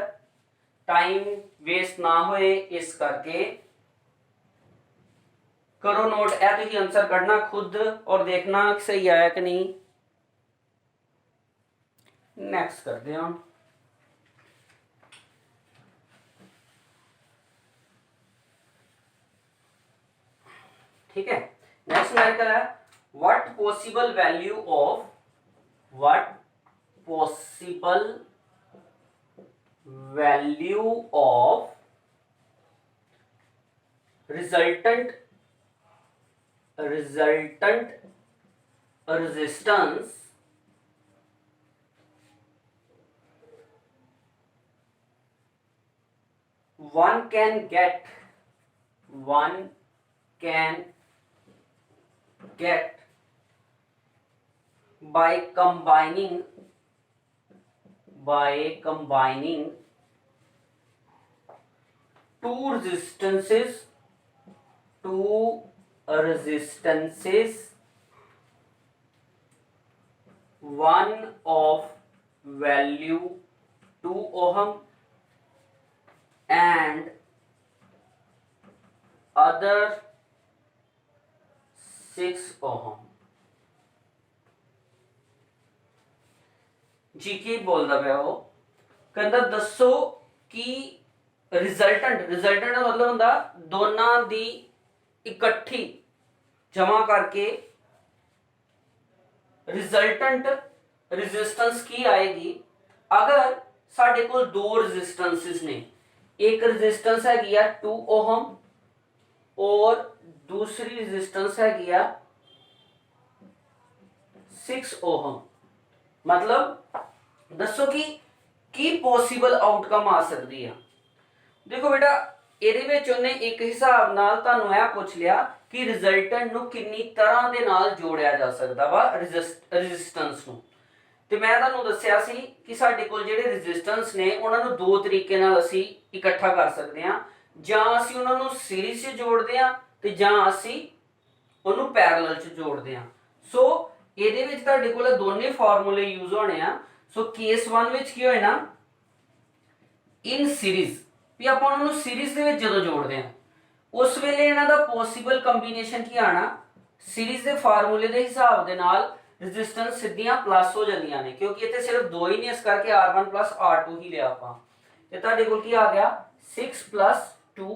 टाइम वेस्ट ना होए इस करके करो नोट। ए तुसीं आंसर कढ़ना खुद और देखना सही आया कि नहीं। नेक्स्ट करते हैं। ठीक है, नेक्स्ट मेरिकल है what possible value of resultant resistance one can get by combining two resistances one of value 2 ohm and other 6 ohm। जी की बोलदा पिया वो कहंदा दसो कि रिजल्टेंट का मतलब हुंदा दोनों दी इकट्ठी जमा करके रिजल्टेंट रेजिस्टेंस की आएगी अगर साडे कोल दो रेजिस्टेंसेस ने। एक रेजिस्टेंस हैगी आ 2 ओहम और दूसरी रेजिस्टेंस हैगी आ 6 ओहम। मतलब दसो कि पॉसिबल आउटकम आ सकती है। देखो बेटा ਇਹਦੇ ਵਿੱਚ ਉਹਨੇ ਇੱਕ ਹਿਸਾਬ ਨਾਲ ਤੁਹਾਨੂੰ ਇਹ ਪੁੱਛ ਲਿਆ ਕਿ ਰਿਜ਼ਲਟੈਂਟ ਨੂੰ ਕਿੰਨੀ ਤਰ੍ਹਾਂ ਦੇ ਨਾਲ ਜੋੜਿਆ ਜਾ ਸਕਦਾ ਵਾ ਰੈਜ਼ਿਸਟੈਂਸ ਨੂੰ। ਤੇ ਮੈਂ ਤੁਹਾਨੂੰ ਦੱਸਿਆ ਸੀ ਕਿ ਸਾਡੇ ਕੋਲ ਜਿਹੜੇ ਰੈਜ਼ਿਸਟੈਂਸ ਨੇ ਉਹਨਾਂ ਨੂੰ ਦੋ ਤਰੀਕੇ ਨਾਲ ਅਸੀਂ ਇਕੱਠਾ ਕਰ ਸਕਦੇ ਹਾਂ, ਜਾਂ ਅਸੀਂ ਉਹਨਾਂ ਨੂੰ ਸੀਰੀਜ਼ 'ਚ ਜੋੜਦੇ ਹਾਂ ਤੇ ਜਾਂ ਅਸੀਂ ਉਹਨੂੰ ਪੈਰਲਲ 'ਚ ਜੋੜਦੇ ਹਾਂ। ਸੋ ਇਹਦੇ ਵਿੱਚ ਤੁਹਾਡੇ ਕੋਲ ਦੋਨੇ ਫਾਰਮੂਲੇ ਯੂਜ਼ ਹੋਣੇ ਆ। ਸੋ ਕੇਸ 1 ਵਿੱਚ ਕੀ ਹੋਏ ਨਾ ਇਨ ਸੀਰੀਜ਼ ਵੀ ਆਪਾਂ ਉਹਨਾਂ ਨੂੰ ਸੀਰੀਜ਼ ਦੇ ਵਿੱਚ ਜਦੋਂ ਜੋੜਦੇ ਆ ਉਸ ਵੇਲੇ ਇਹਨਾਂ ਦਾ ਪੋਸੀਬਲ ਕੰਬੀਨੇਸ਼ਨ ਕੀ ਆਣਾ, ਸੀਰੀਜ਼ ਦੇ ਫਾਰਮੂਲੇ ਦੇ ਹਿਸਾਬ ਦੇ ਨਾਲ ਰੈਜ਼ਿਸਟੈਂਸ ਸਿੱਧੀਆਂ ਪਲੱਸ ਹੋ ਜਾਂਦੀਆਂ ਨੇ, ਕਿਉਂਕਿ ਇੱਥੇ ਸਿਰਫ ਦੋ ਹੀ ਨੇ ਇਸ ਕਰਕੇ R1 R2 ਹੀ ਲਿਆ ਆਪਾਂ। ਤੇ ਤੁਹਾਡੇ ਕੋਲ ਕੀ ਆ ਗਿਆ 6 + 2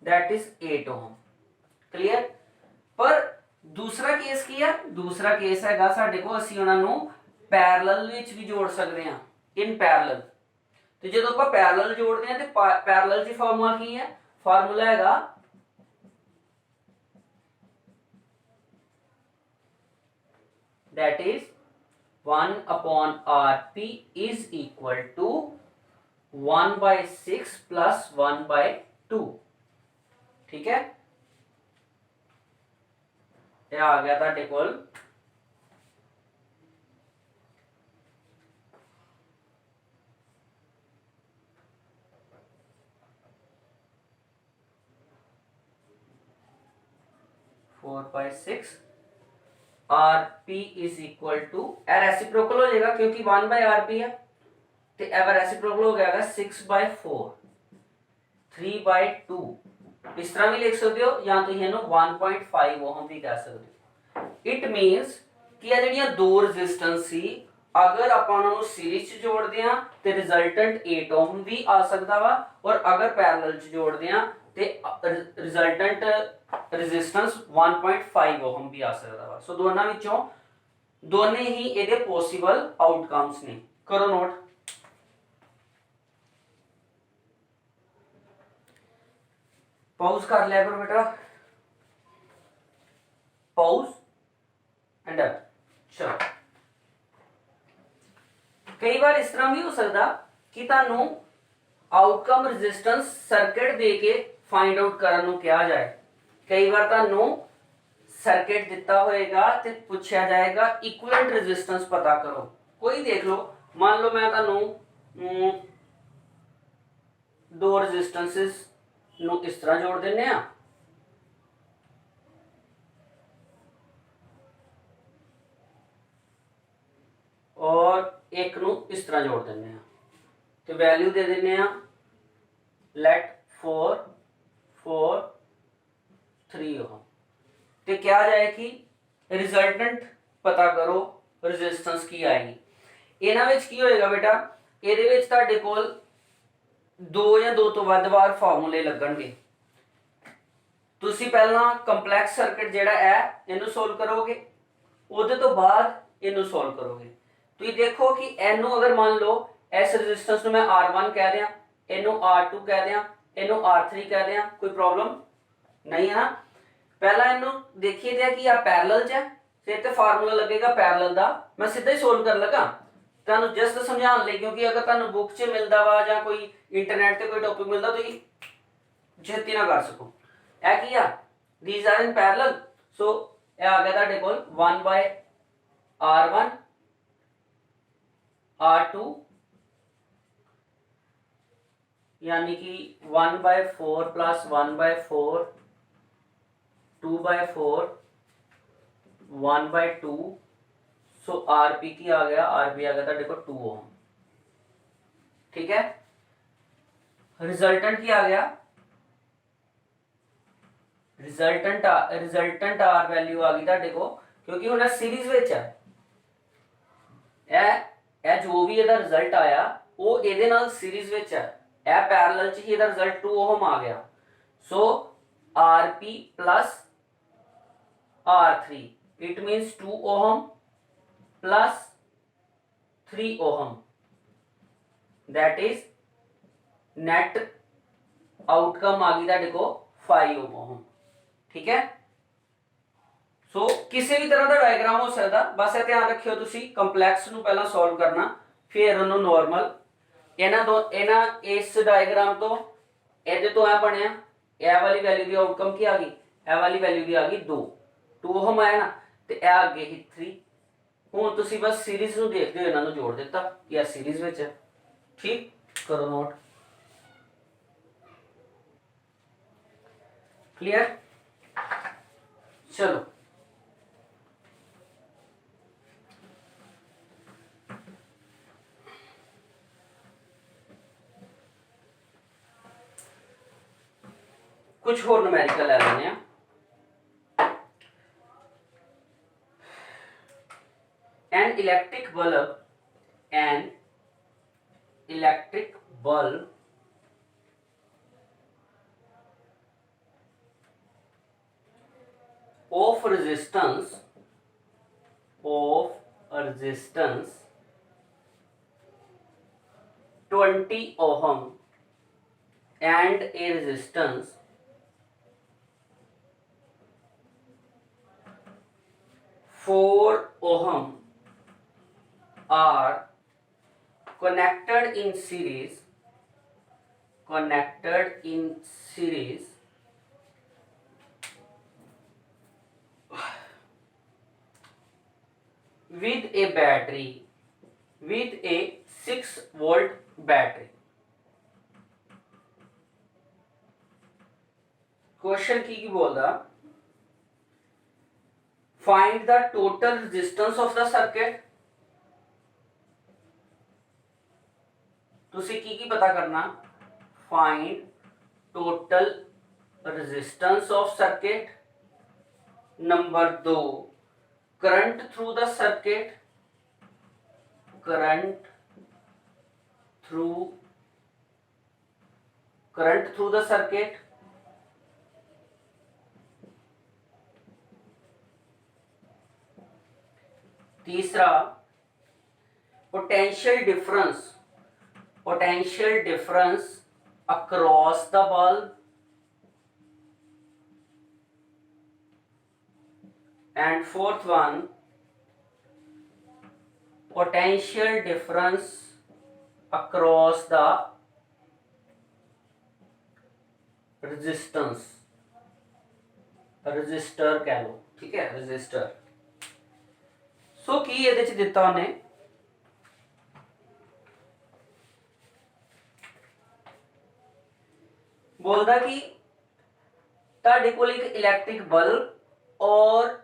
that is 8 ओम। क्लियर। पर दूसरा केस की है, दूसरा केस हैगा साडे को ਅਸੀਂ ਉਹਨਾਂ ਨੂੰ ਪੈਰਲਲ ਵਿੱਚ ਵੀ ਜੋੜ ਸਕਦੇ ਹਾਂ ਇਨ ਪੈਰਲਲ। ਤੇ ਜਦੋਂ ਆਪਾਂ ਪੈਰਲਲ ਜੋੜਦੇ ਹਾਂ ਤੇ ਪੈਰਲਲ ਦੀ ਫਾਰਮੂਲਾ ਕੀ ਹੈ, ਫਾਰਮੂਲਾ ਹੈਗਾ that is 1/rp is equal to 1/6 plus 1/2। ठीक है, ये आ गया था table. RP is equal to reciprocal हो जाएगा क्योंकि 1/RP है, तो एवर रेसिप्रोकल हो गया 6/4 3/2। इस तरह भी लिख सकते हो या तो इन्हें 1.5 ओम भी कह सकते हो। इट मीनस कि ये ਜਿਹੜੀਆਂ ਦੋ ਰੈਜ਼ਿਸਟੈਂਸ ਸੀ अगर ਆਪਾਂ ਉਹਨਾਂ ਨੂੰ ਸੀਰੀਜ਼ ਚ ਜੋੜਦੇ ਆ ਤੇ ਰਿਜ਼ਲਟੈਂਟ 8 ओम भी आ सकता वा, और अगर पैरेलल ਚ ਜੋੜਦੇ ਆ ਤੇ ਰਿਜ਼ਲਟੈਂਟ रेजिस्टेंस 1.5 ओम भी आ सकता है। सो दोनों विचों दोने ही ਇਹਦੇ पॉसिबल आउटकम्स ने। करो नोट। पॉज कर लिया करो बेटा, पॉज एंड चलो। कई बार इस तरह भी हो सकता कि ਤੁਹਾਨੂੰ आउटकम रेजिस्टेंस सर्किट दे के फाइंड आउट करने ਨੂੰ ਕਿਹਾ जाए। कई बार ਤੁਹਾਨੂੰ सर्किट दिता होएगा ते पूछा जाएगा इक्विवेलेंट रेजिस्टेंस पता करो। कोई देख लो, मान लो मैं तुहानू दो रेजिस्टेंसेस नू इस तरह जोड़ देने आ, और एक नू इस तरह जोड़ देने आ, तो वैल्यू दे देने आ लेट 4 4 3 ओम। तो क्या आ जाएगी, रिजल्टेंट पता करो रेजिस्टेंस की आएगी। इन्हां विच की होएगा बेटा, इहदे विच तुहाडे कोल दो या दो तो वध वार फार्मूले लगणगे। तुसी पहला कंपलैक्स सर्किट जिहड़ा है इहनू सोल्व करोगे, उहदे तो बाद इहनू सोल्व करोगे। तुसीं देखो कि इहनू अगर मान लो इस रेजिस्टेंस नू मैं R1 कह दियां, इहनू R2 कह दियां, इहनू R3 कह दियां, कोई प्रॉब्लम नहीं है ना। पहला इहनू देखिए दिया कि आ पैरेलल च है, फिर तो फार्मूला लगेगा पैरेलल दा, मैं सीधा ही सोल्व कर लगा तुहानू जस्ट समझाने लई, क्योंकि अगर तुहानू बुक च मिलदा वा जां कोई इंटरनेट ते कोई टॉपिक मिलदा तो छेती ना कर सको। ए की आ, दीज आर इन पैरेलल, सो ए आ गया तुहाडे कोल 1/R1 R2 यानी कि 1/4 प्लस 1/4 2/4 1/2, सो आरपी की आ गया, आरपी आ गया तुहाडे कोल 2 ओम। ठीक है, रिजल्टेंट की आ गया, रिजल्टेंट आर वैल्यू आ गई तुहाडे को, क्योंकि हुण सीरीज विच है, ए जो भी ਇਹਦਾ रिजल्ट आया वो ਇਹਦੇ ਨਾਲ सीरीज विच है, ए पैरेलल च ही ਇਹਦਾ रिजल्ट 2 ओम आ गया। So RP plus R3 it means 2 ohm plus 3 ohm, that is net outcome आ गई तुहाडे को 5 ओम। ठीक है, सो किसी भी तरह का डायग्राम हो सकता, बस ये ध्यान रखियो तुसी कंपलैक्स नू पहला सॉल्व करना, फिर उन्होंने नॉर्मल। इन्हां इस डायग्राम तो इहदे तो ए बनिया, ए वाली वैल्यू दी आउटकम की आ गई, ए वाली वैल्यू दी आ गई 2 ओम आया ना, ते ए अगे ही 3। हुण तुसी बस सीरीज नू देखदे हो, इन्हां नू जोड़ दिता कि ए सीरीज विच है। ठीक, करो नोट। क्लियर, चलो कुछ होर न्यूमेरिकल ले लेने। An electric bulb of resistance 20 ohm and a resistance 4 ohm are connected in series with a battery, with a 6-volt battery। Question की बोलदा, find the total resistance of the circuit। तुसी की पता करना, find total resistance of circuit। Number 2, current through the circuit, current through the circuit। तीसरा, potential difference across the bulb। and fourth one, potential difference across the resistance, resistor कह लो। ठीक है register. सो की ਇਹਦੇ ਚ ਦਿੱਤਾ ਉਹਨੇ बोलता कि ਤੁਹਾਡੇ ਕੋਲ ਇੱਕ ਇਲੈਕਟ੍ਰਿਕ ਬਲਬ ਔਰ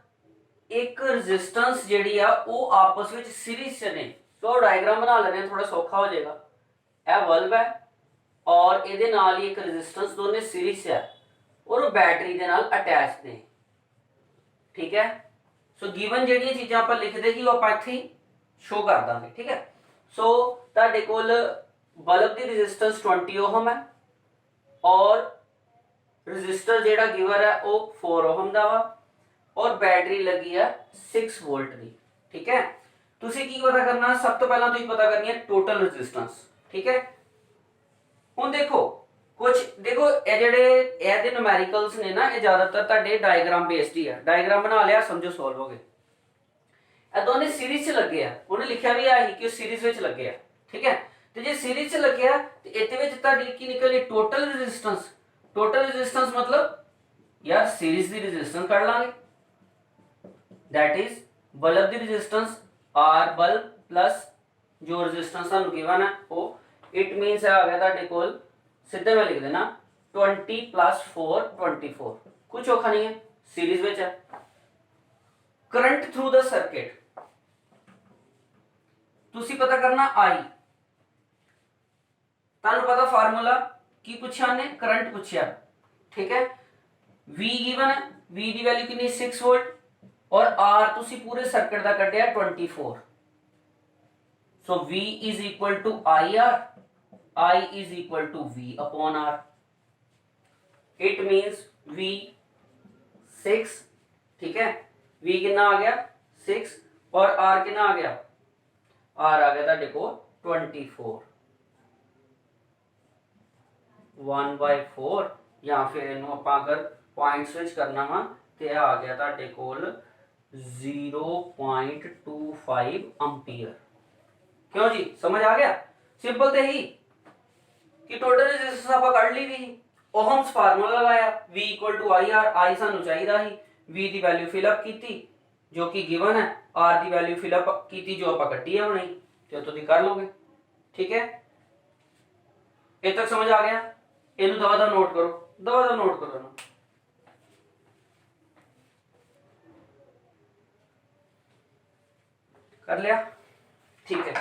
ਇੱਕ ਰੈਜ਼ਿਸਟੈਂਸ ਜਿਹੜੀ ਆ ਉਹ ਆਪਸ ਵਿੱਚ ਸੀਰੀਜ਼ ਚ ਨੇ। ਸੋ ਡਾਇਗਰਾਮ ਬਣਾ ਲੈਣੇ ਆ, ਥੋੜਾ ਸੌਖਾ ਹੋ ਜਾਏਗਾ। ਇਹ ਬਲਬ ਹੈ ਔਰ ਇਹਦੇ ਨਾਲ ਹੀ ਇੱਕ ਰੈਜ਼ਿਸਟੈਂਸ, ਦੋਨੇ ਸੀਰੀਜ਼ ਹੈ ਔਰ ਉਹ ਬੈਟਰੀ ਦੇ ਨਾਲ ਅਟੈਚਡ ਨੇ। ਠੀਕ ਹੈ ਸੋ ਗਿਵਨ ਜਿਹੜੀਆਂ ਚੀਜ਼ਾਂ ਆਪਾਂ ਲਿਖਦੇ ਸੀ ਉਹ ਆਪਾਂ ਇੱਥੇ ਸ਼ੋ ਕਰ ਦਾਂਗੇ। ਠੀਕ ਹੈ ਸੋ ਤੁਹਾਡੇ ਕੋਲ ਬਲਬ ਦੀ ਰੈਜ਼ਿਸਟੈਂਸ 20 ਓਹਮ ਹੈ ਔਰ ਰੈਜ਼ਿਸਟਰ ਜਿਹੜਾ ਗਿਵਰ ਹੈ ਉਹ 4 ਓਹਮ ਦਾ ਵਾ ਔਰ बैटरी लगी है 6 वोल्ट की। ठीक है तुसी की पता करना, सब तो पहला तुसी पता करनी है टोटल रेजिस्टेंस। ठीक है हुन देखो कुछ देखो ये जेडे ਇਹਦੇ न्यूमेरिकल्स ने ना ये ज्यादातर ਤੁਹਾਡੇ डायग्राम बेस्ड ही है। डायग्राम बना लिया समझो सॉल्व हो गए। ਇਹ ਦੋਨੇ सीरीज ਚ ਲੱਗੇ ਆ, ਉਹਨੇ ਲਿਖਿਆ ਵੀ ਆ ਹੀ ਕਿ सीरीज ਵਿੱਚ ਲੱਗੇ ਆ। ठीक है ਤੇ ਜੇ सीरीज ਚ ਲੱਗੇ ਆ ਤੇ ਇਹਦੇ ਵਿੱਚ ਤੁਹਾਡੀ ਕੀ ਨਿਕਲੀ टोटल रेजिस्टेंस। टोटल रेजिस्टेंस मतलब यार सीरीज ਦੀ रेजिस्टेंस ਕੱਢ ਲਾਂਗੇ, that is बल्ब की रेजिस्टेंस R बल्ब प्लस जो रेजिस्टेंस सानू गिवन है वो इट मींस है आ गया ਤੁਹਾਡੇ ਕੋਲ सीधे मैं लिख देना 20 प्लस 4 24। कुछ औखा नहीं है, सीरीज ਵਿੱਚ है। करंट थ्रू द सर्किट ਤੁਸੀਂ पता करना I, ਤੁਹਾਨੂੰ पता फार्मूला की पूछा ने करंट पूछा। ठीक है V गिवन है, V की वैल्यू कितनी 6 वोल्ट और R तुसी पूरे सर्किट का कढ़िया 24। So V is equal to IR, I is equal to V upon R। It means V 6। ठीक है V कितना आ गया 6 और R कितना आ गया, R आ गया ਤੁਹਾਡੇ ਕੋਲ 24 1/4 या फिर ਇਹਨੂੰ ਆਪਾਂ ਅਗਰ ਪੁਆਇੰਟਸ ਵਿੱਚ ਕਰਨਾ ਵਾ ਤੇ ਆ ਗਿਆ ਤੁਹਾਡੇ ਕੋਲ 0.25 एम्पियर। क्यों जी समझ आ गया? सिंपल थे ही कि टोटल रेजिस्टेंस आप कढ़ ली थी, ओहम्स फार्मूला लगाया V equal to IR, I सानू चाहिदा ही, V दी वैल्यू फिलअप की जो कि गिवन है, R दी वैल्यू फिलअप की जो आप कट्टी है होनी तो तुम कर लोगे। ठीक है इतने तक समझ आ गया? इनू दवा नोट करो, दवा नोट करो ना। कर लिया? ठीक है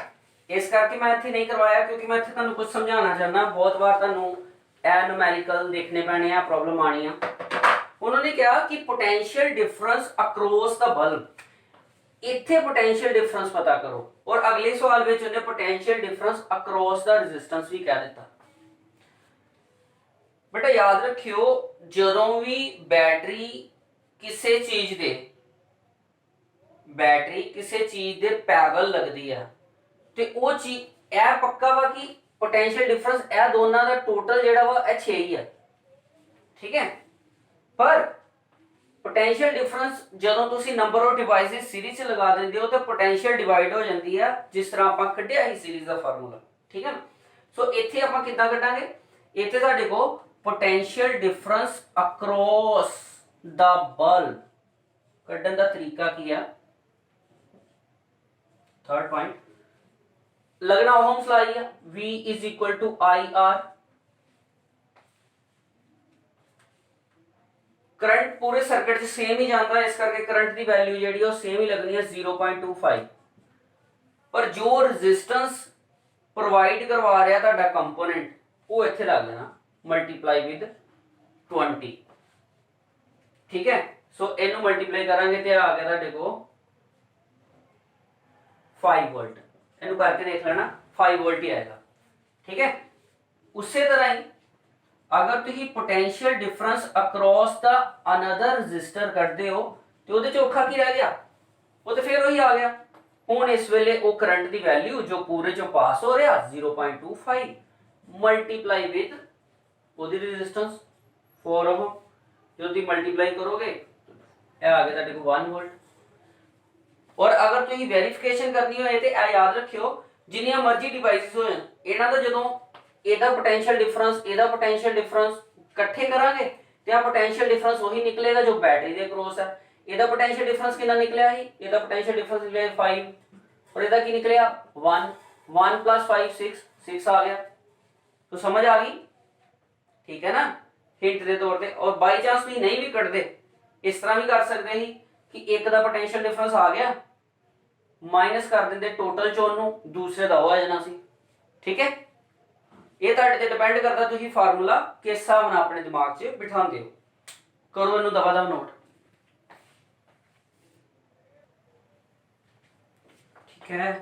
इस करके मैं इत्थे नहीं करवाया क्योंकि मैं इत्थे तुहानू कुछ समझाना चाहना। बहुत बार तुहानू ए न्यूमेरिकल देखने पैने आ, प्रॉब्लम आनी है। उन्होंने कहा कि potential difference across the bulb, इत्थे पोटेंशियल डिफरेंस पता करो और अगले सवाल में उन्हें potential difference across the resistance भी कह दिता। बेटा याद रखियो जदों भी बैटरी किसी चीज दे पैरेलल लगती है तो वो चीज ए पक्का वा कि पोटेंशियल डिफरेंस ए दोनों का टोटल जेड़ा वा 6 ही है। ठीक है पर पोटेंशियल डिफरेंस जदों तुसी नंबर ऑफ डिवाइसेस सीरीज च लगा देंदे हो तो पोटेंशियल डिवाइड हो जाती है, जिस तरह आपां कढिया ही सीरीज का फार्मूला। ठीक है ना सो इत्थे आपां किदां कढांगे, इत्थे साडे को potential difference across the bulb कढण दा तरीका की है। थर्ड पॉइंट लगना ओहम्स लॉ है, V is equal to IR। Current पूरे सर्किट से सेम ही जाता है, इस करके करंट की वैल्यू जी सेम ही लगनी है 0.25। पर जो रेजिस्टेंस प्रोवाइड करवा रहा है कंपोनेंट वो इत्थे लग लेना मल्टीप्लाई विद 20। ठीक है सो इनू मल्टीप्लाई करांगे तो आ गया तुहाडे को 5 वोल्ट। इनू करके देख लेना 5 वोल्ट ही आएगा। ठीक है उसी तरह ही अगर तुम potential difference across the another register करते हो तो वो औखा की रह गया, वो तो फिर वही आ गया। हुण इस वेले वो करंट की वैल्यू जो पूरे चो पास हो रहा 0.25 मल्टीप्लाई विद ओदी रेजिस्टेंस 4 ओम, जो तुम मल्टीप्लाई करोगे आ गया तुहाडे को 1 वोल्ट। और अगर तुम वेरीफिकेशन करनी हो तो याद रखियो जिन्नियां मर्जी डिवाइसेस हो इन्हां दा जदों ਇਹਦਾ पोटेंशियल डिफरेंस इकट्ठे करांगे तो पोटेंशियल डिफरेंस वही निकलेगा जो बैटरी के अक्रॉस है। ਇਹਦਾ पोटेंशियल डिफरेंस कितना निकलिया ही, ਇਹਦਾ पोटेंशियल डिफरेंस निकलिया 5 और ਇਹਦਾ ਕੀ निकलिया 1, 1 + 5 6 आ गया। तो समझ आ गई, ठीक है ना, हिंट के तौर पे। और बाई चांस भी नहीं भी कटते, इस तरह भी कर सकते ही कि एक का पोटेंशियल डिफरेंस आ गया, माइनस कर देंगे टोटल चों नूं, दूसरे का हो जाना सी। ठीक है, ये तुहाडे ते डिपेंड करता तुसीं फार्मूला किस हिसाब नाल अपने दिमाग 'च बिठांदे हो। करो इनू दबा दब नोट, ठीक है,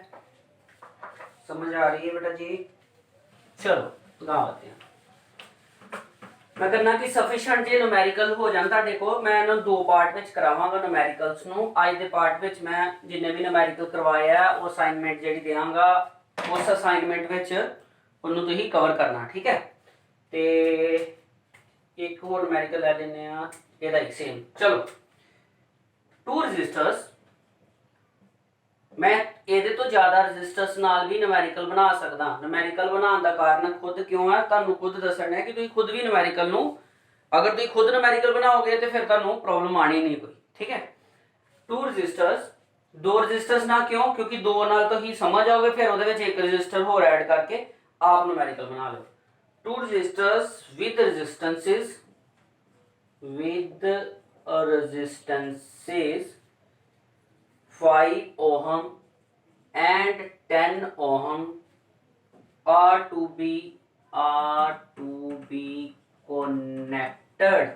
समझ आ रही है बेटा जी? चलो गांव आते हैं। मैं कहना कि सफिशिएंट जे न्यूमेरिकल हो जान तुहाडे कोल, मैं इन्हूं दो पार्ट विच करावांगा न्यूमेरिकल्स नूं। अज दे पार्ट विच मैं जिन्ने भी न्यूमेरिकल करवाए आ वो असाइनमेंट जिहड़ी देवांगा, उस असाइनमेंट विच उन्होंने तुसीं कवर करना, ठीक है। ते एक होर न्यूमेरिकल लै लैंदे आ, ਇਹਦਾ ही सेम। चलो, 2 रजिस्टर्स, मैं ਇਹਦੇ ਤੋਂ ਜ਼ਿਆਦਾ ਰजिस्टर्स ਨਾਲ ਵੀ न्यूमेरिकल बना सकदा। न्यूमेरिकल बनाने ਦਾ ਕਾਰਨ खुद क्यों है, ਤੁਹਾਨੂੰ खुद ਦੱਸਣਾ है कि ਤੁਸੀਂ खुद भी न्यूमेरिकल ਨੂੰ, अगर ਤੁਸੀਂ खुद न्यूमेरिकल बनाओगे तो फिर ਤੁਹਾਨੂੰ प्रॉब्लम आनी नहीं कोई, ठीक है। 2 रजिस्टर्स, 2 रजिस्टर्स ना क्यों, क्योंकि 2 नाल तो ही समझ आओगे, फिर ਉਹਦੇ ਵਿੱਚ एक रजिस्टर होर ऐड करके आप न्यूमेरिकल बना लो। 2 resistors with resistances 5 ohm and 10 ohm are to be connected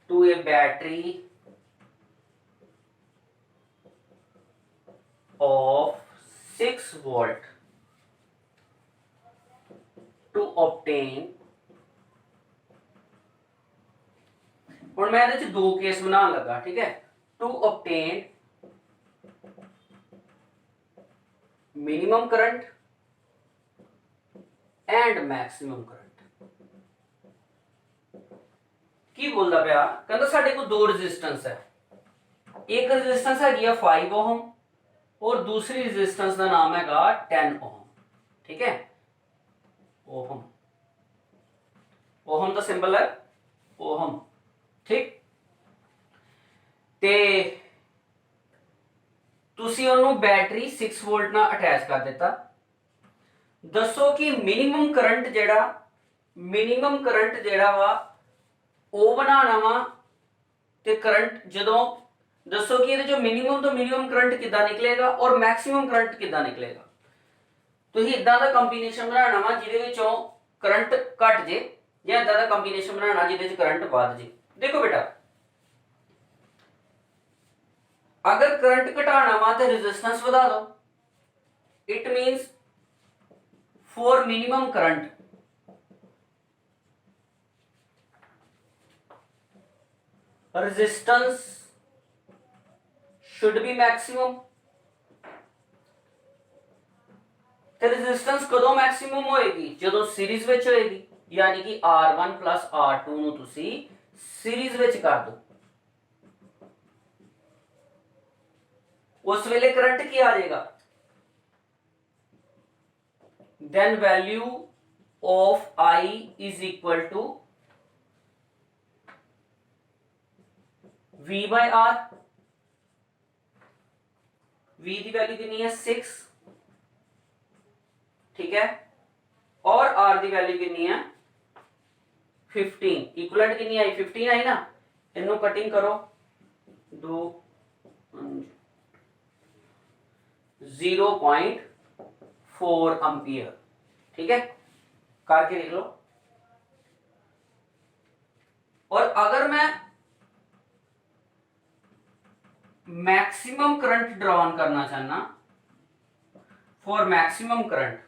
to a battery of 6 volt to obtain। हुण मैं इहदे च दो केस बनाने लगा, ठीक है। To obtain minimum current and maximum current. की बोलदा पिया, कहंदा साडे कोल दो रेजिस्टेंस है, एक रेजिस्टेंस हैगी 5 ओम और दूसरी रेजिस्टेंस का नाम हैगा 10 ओम, ठीक है। ओहम, ओहम का सिंबल है ओहम, ठीक। ते तुसी उन्होंने बैटरी 6 वोल्ट ना अटैच कर दिता। दसो कि मिनिमम करंट जेड़ा वा वो बनाना वा, ते करंट जदों दसो कि ये जो मिनिमम तो मिनिमम करंट कितना निकलेगा और मैक्सिमम करंट कितना निकलेगा। तुसी इदां दा कंबीनेशन बनाना वा जिहदे विचों करंट घट जे, या इदां दा कंबीनेशन बनाना जिहदे विच करंट वध जे। देखो बेटा, अगर करंट घटाना वा तो रेजिस्टेंस बढ़ा दो। It means for minimum current resistance should be maximum. तो रेजिस्टेंस कदों मैक्सिमम होएगी, जदों सीरीज विच होएगी, यानी कि R1 + R2 नूं तुसी सीरीज विच कर दो, उस वेले करंट की आ जाएगा, then value of I is equal to V/R। V की वैल्यू कितनी है 6, ठीक है, और R की वैल्यू कितनी है 15। इक्वलेंट कितनी आई 15 आई ना, इनू कटिंग करो 2 0.4 एम्पियर, ठीक है, करके देख लो। और अगर मैं मैक्सिमम करंट ड्रॉन करना चाहना, for maximum current,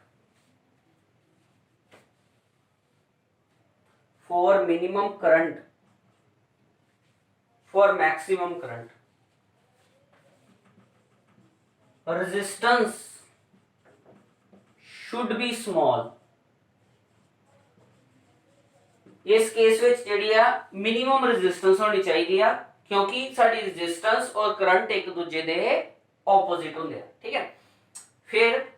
for minimum current, for maximum current, resistance should be small. इस केस विच जिहड़ी आ मिनिमम रेजिस्टेंस होनी चाहिए, क्योंकि साडी रेजिस्टेंस और करंट एक दूजे दे ऑपोजिट होंदे हैं, ठीक है। फिर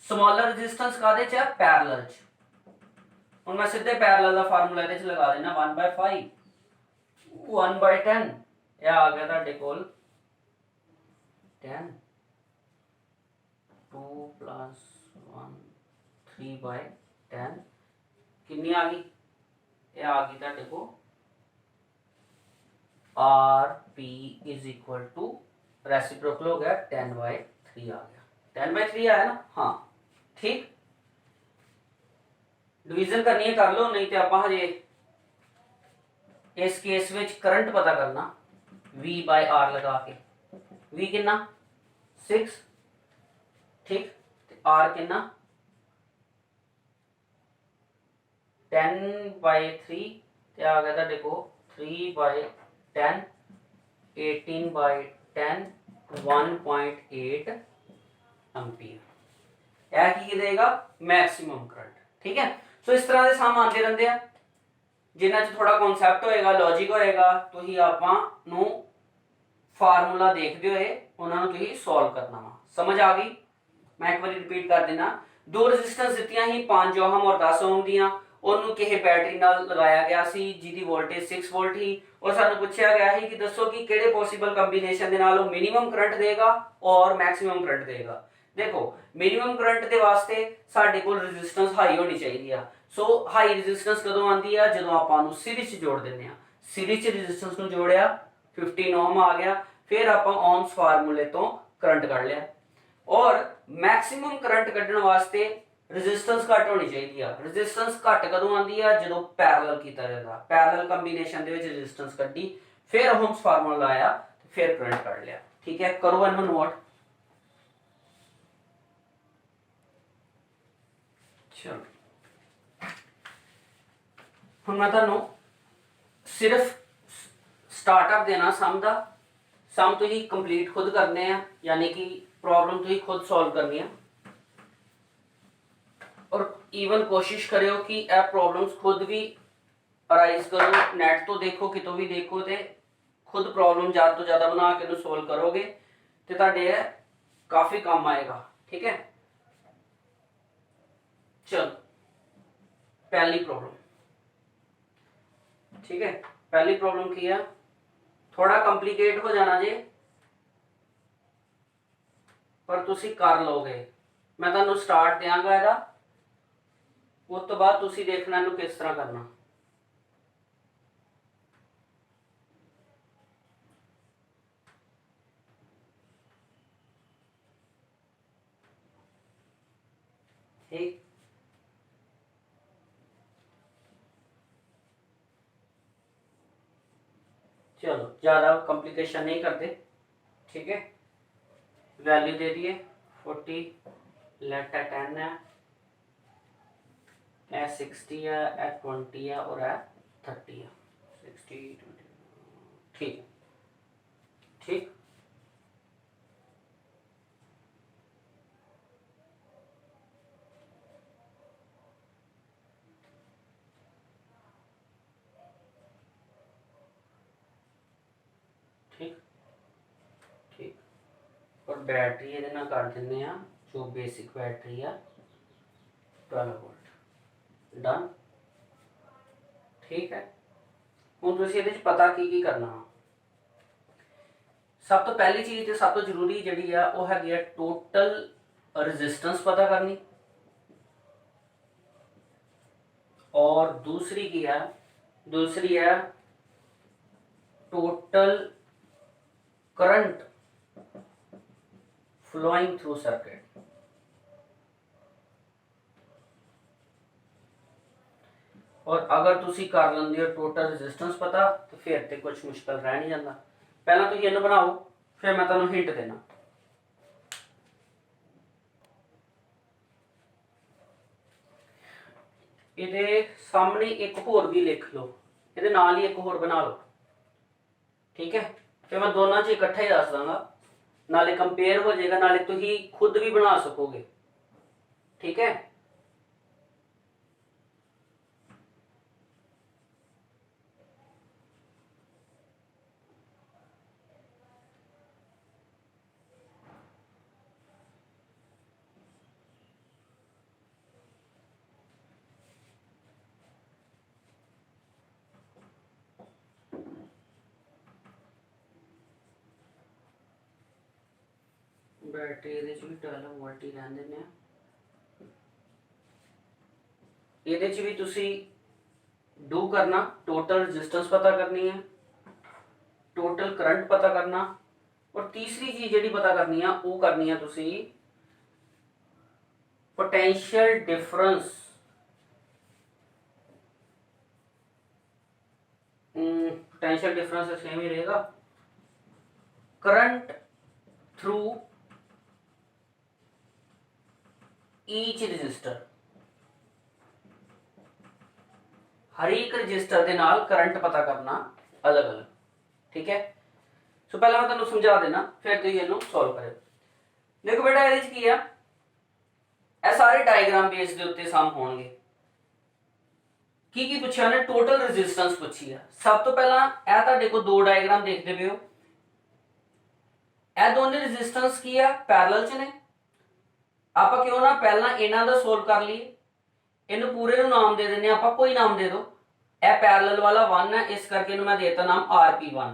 स्मॉलर रेजिस्टेंस कादे च पैरेलल च। हुण मैं सीधे पैरेलल दा फार्मूला इहदे च लगा देना 1/5 1/10 ਇਹ ਆ ਗਿਆ ਤੁਹਾਡੇ ਕੋਲ 10 2 plus 1 3/10 कितनी आ गई ये आ गई ਤੁਹਾਡੇ को RP is equal to reciprocal हो गया 10/3 आ गया 10/3 आया ना हाँ ठीक डिवीजन करनी है कर लो नहीं तो आप हजे इस केस में करंट पता करना V/R लगा के V कितना 6 ठीक R कितना 10/3 ਤੇ ਆ ਗਿਆ ਤੁਹਾਡੇ ਕੋ 3/10 18/10 1.8 एम्पीयर ਇਹ ਕੀ ਦੇਗਾ ਮੈਕਸਿਮਮ ਕਰੰਟ ਠੀਕ ਹੈ ਸੋ ਇਸ ਤਰ੍ਹਾਂ ਦੇ ਸਮ ਆਉਂਦੇ ਰਹਿੰਦੇ ਆ ਜਿਨ੍ਹਾਂ 'ਚ ਥੋੜਾ ਕਨਸੈਪਟ ਹੋਏਗਾ ਲੌਜੀਕ ਹੋਏਗਾ ਤੁਸੀਂ ਆਪਾਂ ਨੂੰ ਫਾਰਮੂਲਾ ਦੇਖਦੇ ਹੋਏ ਉਹਨਾਂ ਨੂੰ ਤੁਸੀਂ ਸੋਲਵ ਕਰਨਾ ਵਾ ਸਮਝ ਆ ਗਈ ਮੈਂ ਇੱਕ ਵਾਰੀ ਰਿਪੀਟ ਕਰ ਦੇਣਾ ਦੋ ਰੈਜ਼ਿਸਟੈਂਸ ਦਿੱਤੀਆਂ ਸੀ 5 ओहम और 10 ओहम ਦੀਆਂ ਉਹਨੂੰ ਕਿਸੇ ਬੈਟਰੀ ਨਾਲ ਲਗਾਇਆ ਗਿਆ ਸੀ ਜਿਹਦੀ ਵੋਲਟੇਜ 6 ਵੋਲਟ ਸੀ ਔਰ ਸਾਨੂੰ ਪੁੱਛਿਆ ਗਿਆ ਸੀ ਕਿ ਦੱਸੋ ਕਿ ਕਿਹੜੇ ਪੋਸੀਬਲ ਕੰਬੀਨੇਸ਼ਨ ਦੇ ਨਾਲ ਉਹ ਮਿਨੀਮਮ ਕਰੰਟ ਦੇਗਾ ਔਰ ਮੈਕਸਿਮਮ ਕਰੰਟ ਦੇਗਾ देखो मिनिमम करंट के वास्ते साडे कोल रेजिस्टेंस हाई होनी चाहिए सो हाई रेजिस्टेंस कदों आंदी है जदों आपां नूं सीरीज च जोड़ दिंदे आ सीरीज च रेजिस्टेंस नूं जोड़िया 15 ओम आ गया फिर आपां ओम्स फार्मूले तो करंट कढ लिया और मैक्सिमम करंट कढण वास्ते रेजिस्टेंस घट होनी चाहिए रेजिस्टेंस घट कदों आंदी है जदों पैरेलल कीता जांदा पैरेलल कंबीनेशन दे विच रेजिस्टेंस कड्ढी फिर ओम्स फार्मूला लाया फिर करंट कढ लिया ठीक है करो इन्हूं नोट हम मैं तुहानू सिर्फ स्टार्टअप देना सम दा सम तुसीं कंप्लीट खुद करने हैं यानी कि प्रॉब्लम तुसीं खुद सॉल्व करनी है और ईवन कोशिश करो कि यह प्रॉब्लम्स खुद भी अराइज करो नेट तो देखो कितों भी देखो तो खुद प्रॉब्लम ज़्यादा तो ज़्यादा बना के सॉल्व करोगे तो तुहाडे काफ़ी काम आएगा ठीक है चलो पहली प्रॉब्लम ठीक है पहली प्रॉब्लम की है थोड़ा कॉम्प्लिकेट हो जाना जे पर तुसी कर लोगे मैं तुहानू स्टार्ट देंगा इहदा उस तो बाद तुसी देखना इहनू किस तरह करना ठीक चलो ज़्यादा कॉम्प्लिकेशन नहीं करते ठीक है वैल्यू दे दिए 40 लेट है 10 है 60 है 20 है और 30 है 60 20 ठीक ठीक ठीक ठीक और बैटरी ये कर दें जो बेसिक बैटरी है 12 वोल्ट डन ठीक है हुण तुसीं इहदे च पता की करना सब तो पहली चीज़ तो सब तो जरूरी जिहड़ी है वो हैगी टोटल रेजिस्टेंस पता करनी और दूसरी की है दूसरी है total current flowing through circuit और अगर तुसी कर लेंदे हो टोटल रेजिस्टेंस पता तो फिर तो कुछ मुश्किल रह नहीं जाता पहला तुसीं इन्हूं बनाओ फिर मैं तुहानूं हिंट देना इहदे सामने एक होर भी लिख लो इहदे नाल ही एक होर बना लो ठीक है फिर मैं दोनों च इकट्ठा ही दस दूंगा नाले कंपेयर हो जाएगा नाले तुसीं खुद भी बना सकोगे ठीक है बैटरी ਇਹਦੇ ਚ ਵੀ 12 ਵੋਲਟ ਹੀ ਰਹਿਣ ਦਿੰਦੇ ਆ। ਇਹਦੇ ਚ ਵੀ ਤੁਸੀਂ डू करना, टोटल रेजिस्टेंस पता करनी है, टोटल करंट पता करना, और तीसरी चीज जी पता करनी है वो करनी है तुसी potential difference. Potential difference same ही रहेगा, करंट थ्रू ईच रजिस्टर, हर एक रजिस्टर के नाल करंट पता करना अलग अलग। ठीक है, सो पहला मैं तुहानू समझा देना, फिर तुसीं इहनूं सॉल्व करो। देखो बेटा इहदे च की आ, ਇਹ सारे डायग्राम बेस के उत्ते सम होणगे। की पूछा ने, टोटल रेजिस्टेंस पूछी है। सब तो पहला यह तुहाडे कोल दो डायग्राम देखते पे हो, यह दोनों रेजिस्टेंस की है पैरेलल च ने। आपां क्यों ना पहला इन्हां दा सोल्व कर लईए, इन्हू पूरे नू नाम दे देने आप, कोई नाम दे दो। यह पैरेलल वाला 1 है, इस करके मैं देता नाम RP1,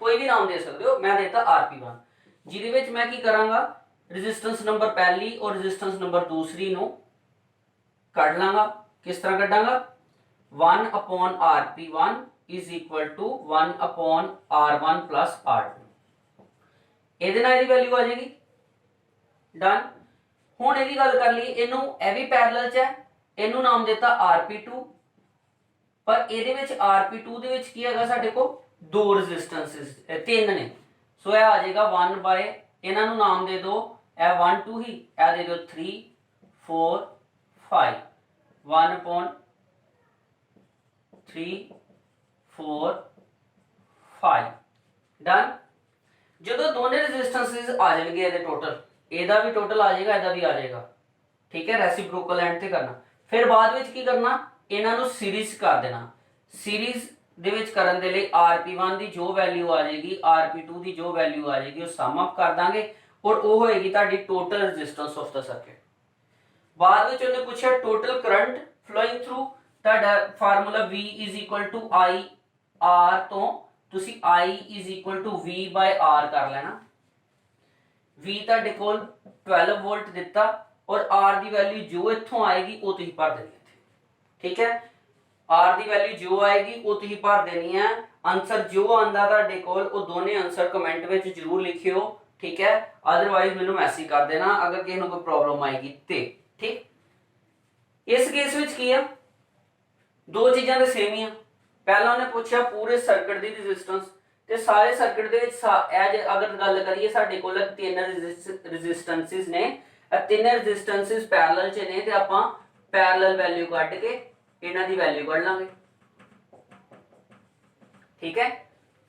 कोई भी नाम दे सकते हो, मैं देता RP1। जिहदे विच मैं की करांगा, रेजिस्टेंस नंबर पहली और रेजिस्टेंस नंबर दूसरी नू कढ लांगा। किस तरह कढांगा, 1/RP1 is equal to 1/R1 plus R2। ਇਹਦੇ ਨਾਲ ਇਹਦੀ वैल्यू आ जाएगी। डन। हुण ਇਹਦੀ ਗੱਲ कर ਲਈ, ਇਹਨੂੰ ਇਹ भी पैरेलल च है, ਇਹਨੂੰ ਨਾਮ ਦਿੱਤਾ RP2, पर ਇਹਦੇ ਵਿੱਚ RP2 ਦੇ ਵਿੱਚ ਕੀ ਹੈਗਾ, ਸਾਡੇ ਕੋਲ ਦੋ ਰੈਜ਼ਿਸਟੈਂਸਸ ਤਿੰਨ ਨੇ। ਸੋ ਇਹ ਆ ਜਾਏਗਾ 1 ਬਾय, ਇਹਨਾਂ ਨੂੰ ਨਾਮ ਦੇ ਦਿਓ, ਇਹ 1 2 ਹੀ, ਇਹ ਦੇ ਦਿਓ 3 4 5, 1 upon 3 4 5। डन। ਜਦੋਂ ਦੋਨੇ ਰੈਜ਼ਿਸਟੈਂਸਸ ਆ ਜਾਣਗੇ ਇਹਦੇ ਟੋਟਲ, ਇਹਦਾ ਵੀ ਟੋਟਲ ਆ ਜਾਏਗਾ, ਇਹਦਾ ਵੀ ਆ ਜਾਏਗਾ। ठीक है, रेसिप्रोकल एंड ते करना। फिर बाद विच की करना, इन्हां नूं सीरीज कर देना। सीरीज दे विच करन दे लई RP1 दी जो वैल्यू आ जाएगी, RP2 दी जो वैल्यू आ जाएगी, वो सम अप कर दांगे और वो होएगी तुहाडी total resistance of the circuit. बाद विच उन्हें पूछा टोटल करंट फ्लोइंग थ्रू, तुहाडा formula V is equal to I R तो तुसी I is equal to V by R कर लेना। V तुहाडे कोल 12 वोल्ट दिता और R की वैल्यू जो इत्थों आएगी वो तुसीं भर देनी है। ठीक है, R की वैल्यू जो आएगी वो तुसीं भर देनी है। आंसर जो आंदा तुहाडे कोल वो दोने आंसर कमेंट में जरूर लिखियो। ठीक है, अदरवाइज मैनूं मैसेज कर देना अगर किसी नूं कोई प्रॉब्लम आएगी ते। ठीक, इस केस विच की है, दो चीज़ां ते सेम ही आ। पहला उन्हें पूछा पूरे सर्किट की रेजिस्टेंस, ते सारे सर्किट दे विच अगर गल करिए साडे कोल तीन रेजिस्टेंसेस ने, तीन रेजिस्टेंसेस पैरेलल च ने, ते आपां पैरेलल वैल्यू कढ के इन्हां दी वैल्यू कढ लांगे। ठीक है,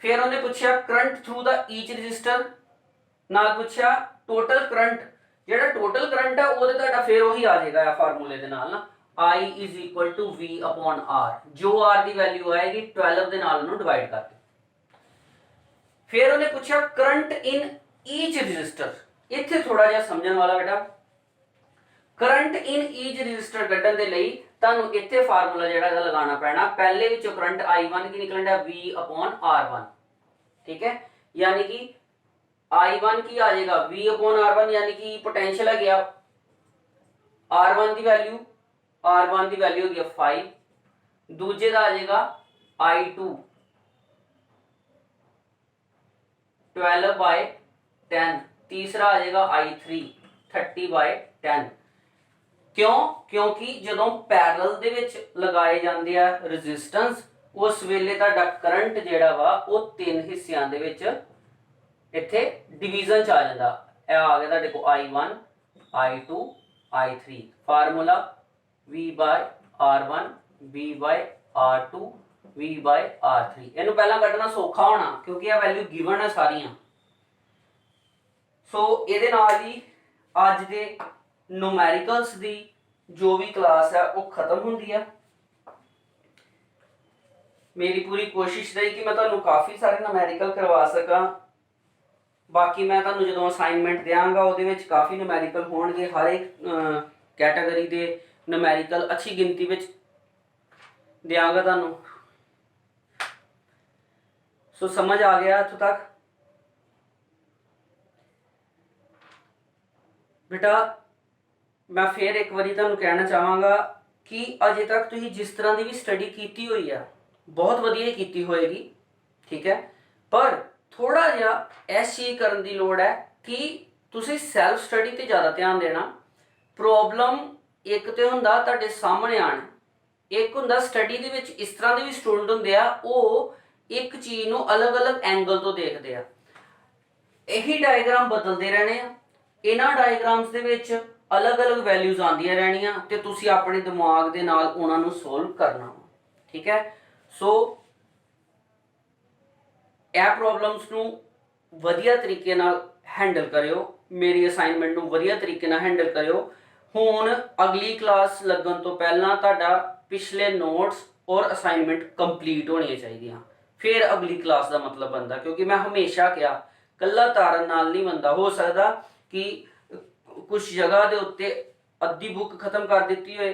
फिर उन्हें पूछा current through the each resistor, नाल पूछा टोटल करंट, जेड़ा टोटल करंट है वो तुहाडा फिर वही आ जाएगा फार्मूले दे नाल ना, I is equal to V upon R, जो R दी वैल्यू आएगी 12 दे नाल उन्होंने डिवाइड कर दे। फिर उन्हें पूछा करंट इन ईच रजिस्टर, इत्थे थोड़ा जिहा समझण वाला बेटा, करंट इन ईच रजिस्टर कढण दे लई तुहानूं इत्थे फार्मूला जिहड़ा इहदा लगाना पैना। पहले विचों करंट I1 की निकलण दा V अपॉन R1। ठीक है, यानी कि I1 की आ जाएगा V अपॉन R1, यानी कि पोटेंशियल है गया R1 की वैल्यू, R1 की वैल्यू हो गया 5, दूजे दा आ जाएगा I2 12 बाय 10, तीसरा आ जाएगा I3 30 बाय 10। क्यों? क्योंकि जदों पैरेलल दे विच लगाए जांदे आ रेजिस्टेंस, उस वेले तुहाडा करंट जिहड़ा वा वो तीन हिस्सियां दे विच इत्थे डिवीजन च आ जांदा। ए आ गया तुहाडे को I1 I2 I3, formula V by R1 V by R2 V by R3। इहनूं पहला कढना सौखा होना क्योंकि यह वैल्यू गिवन है सारियां। सो इहदे नाल ही अज दे न्यूमैरिकल्स दी जो भी क्लास है वो खत्म होंदी है। मेरी पूरी कोशिश रही कि मैं तुहानूं काफ़ी सारे न्यूमैरिकल करवा सकां। बाकी मैं तुहानूं जदों असाइनमेंट देंगा उहदे विच काफ़ी न्यूमैरिकल होणगे, हर एक कैटेगरी दे न्यूमैरिकल अच्छी गिनती विच देंगा तुहानूं। सो समझ आ गया इत्थों तक? बेटा मैं फिर एक बारी तुहानू कहना चाहांगा कि अजे तक तुसीं जिस तरह की भी स्टडी की हुई है बहुत वधिया की होएगी, ठीक है, पर थोड़ा जिहा इस चीज़ करने की लोड़ है कि तुसीं सैल्फ स्टडी ते ज़्यादा ध्यान देना। प्रॉब्लम एक तो हुंदा तुहाडे सामने आना, एक हुंदा स्टडी दे विच इस तरह के भी स्टूडेंट हुंदे आ वो एक चीज़ नूं अलग अलग एंगल तो देखते हैं। यही डायग्राम बदलते रहने आ, इन्हां डायग्राम्स दे विच अलग अलग वैल्यूज आंदियां रहनियां ते तुसीं अपने दिमाग दे नाल उहनां नूं सोल्व करना वा, ठीक है। सो यह प्रॉब्लम्स नूं वधिया तरीके नाल हैंडल करियो, मेरी असाइनमेंट नूं वधिया तरीके नाल हैंडल करियो। हुण अगली क्लास लगन तो पहला तुहाडा पिछले नोट्स और असाइनमेंट कंप्लीट होनी चाहिए, फिर अगली क्लास का मतलब बनता, क्योंकि मैं हमेशा कहा कला तारन नाल नहीं बनता। हो सकता कि कुछ जगह के उत्ते अद्धी बुक खत्म कर दी होए,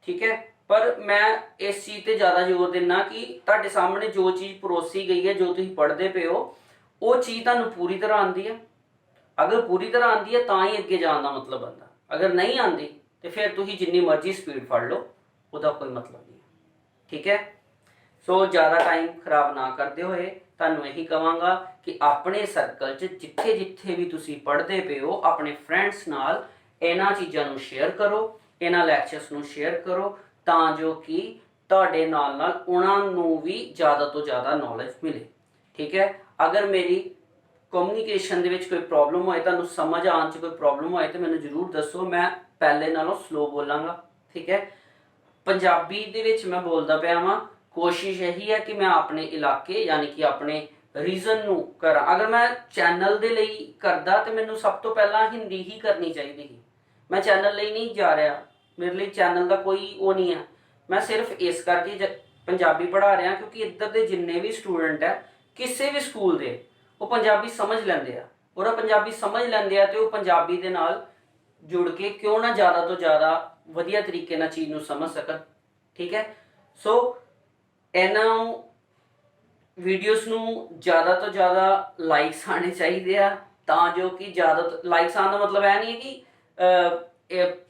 ठीक है, पर मैं इस चीज़ पर ज़्यादा जोर देना कि तुहाडे सामने जो चीज़ परोसी गई है, जो तुसीं पढ़ते पे हो, वो चीज़ तुहानूं पूरी तरह आती है। अगर पूरी तरह आती है तो ही अगे जाने का मतलब बनता, अगर नहीं आती तो फिर तुसीं जिन्नी मर्जी स्पीड फड़ लो, उसका कोई मतलब नहीं, ठीक है। सो ज़्यादा टाइम खराब ना करते हुए तुहानूं यही कहांगा कि अपने सर्कल च जिथे जिथे भी तुसीं पढ़ते पे हो अपने फ्रेंड्स नाल इन्हां चीज़ां नूं शेयर करो, इन्हां लैक्चर्स नूं शेयर करो, तां जो कि तुहाडे नाल नाल उहनां नूं भी ज़्यादा तो ज़्यादा नॉलेज मिले, ठीक है। अगर मेरी कम्युनिकेशन दे विच कोई प्रॉब्लम होए, तुहानूं समझ आने कोई प्रॉब्लम होए तो मैनूं जरूर दसो, मैं पहले नालों स्लो बोलांगा, ठीक है। पंजाबी दे विच मैं बोलदा पिया वां, कोशिश यही है कि मैं अपने इलाके यानी कि अपने रीजन नूं करा। अगर मैं चैनल दे लई करदा तो मैनूं सब तो पहला हिंदी ही करनी चाहिए थी, मैं चैनल लई नहीं जा रहा, मेरे लिए चैनल का कोई वो नहीं है, मैं सिर्फ इस करके पंजाबी पढ़ा रहा क्योंकि इधर के जिन्ने भी स्टूडेंट है किसी भी स्कूल के वो पंजाबी समझ लेंदे आ, और पंजाबी समझ लेंदे आ तो वो पंजाबी दे नाल जुड़ के क्यों ना ज़्यादा तो ज़्यादा वधिया तरीके नाल चीज़ नूं समझ सकन, ठीक है। सो इन्हां वीडियोस नूं ज़्यादा तो ज़्यादा लाइक्स आने चाहिए आ, तां जो कि ज़्यादा लाइक्स आने का मतलब है नहीं है कि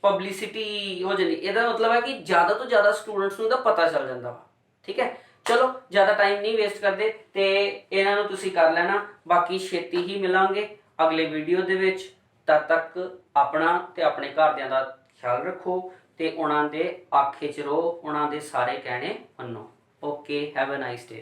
पब्लिसिटी हो जाती, इसका मतलब है कि ज़्यादा तो ज़्यादा स्टूडेंट्स नूं इहदा पता चल जाता वा, ठीक है। चलो ज़्यादा टाइम नहीं वेस्ट करते तो इन्हां नूं तुसीं कर लेना, बाकी छेती ही मिलांगे अगले वीडियो दे विच। तद तक अपना ते अपने घरदियां दा ख्याल रखो ते उन्हां दे आखे च रहो, उन्हां दे सारे कहने मन्नो। Okay, have a nice day.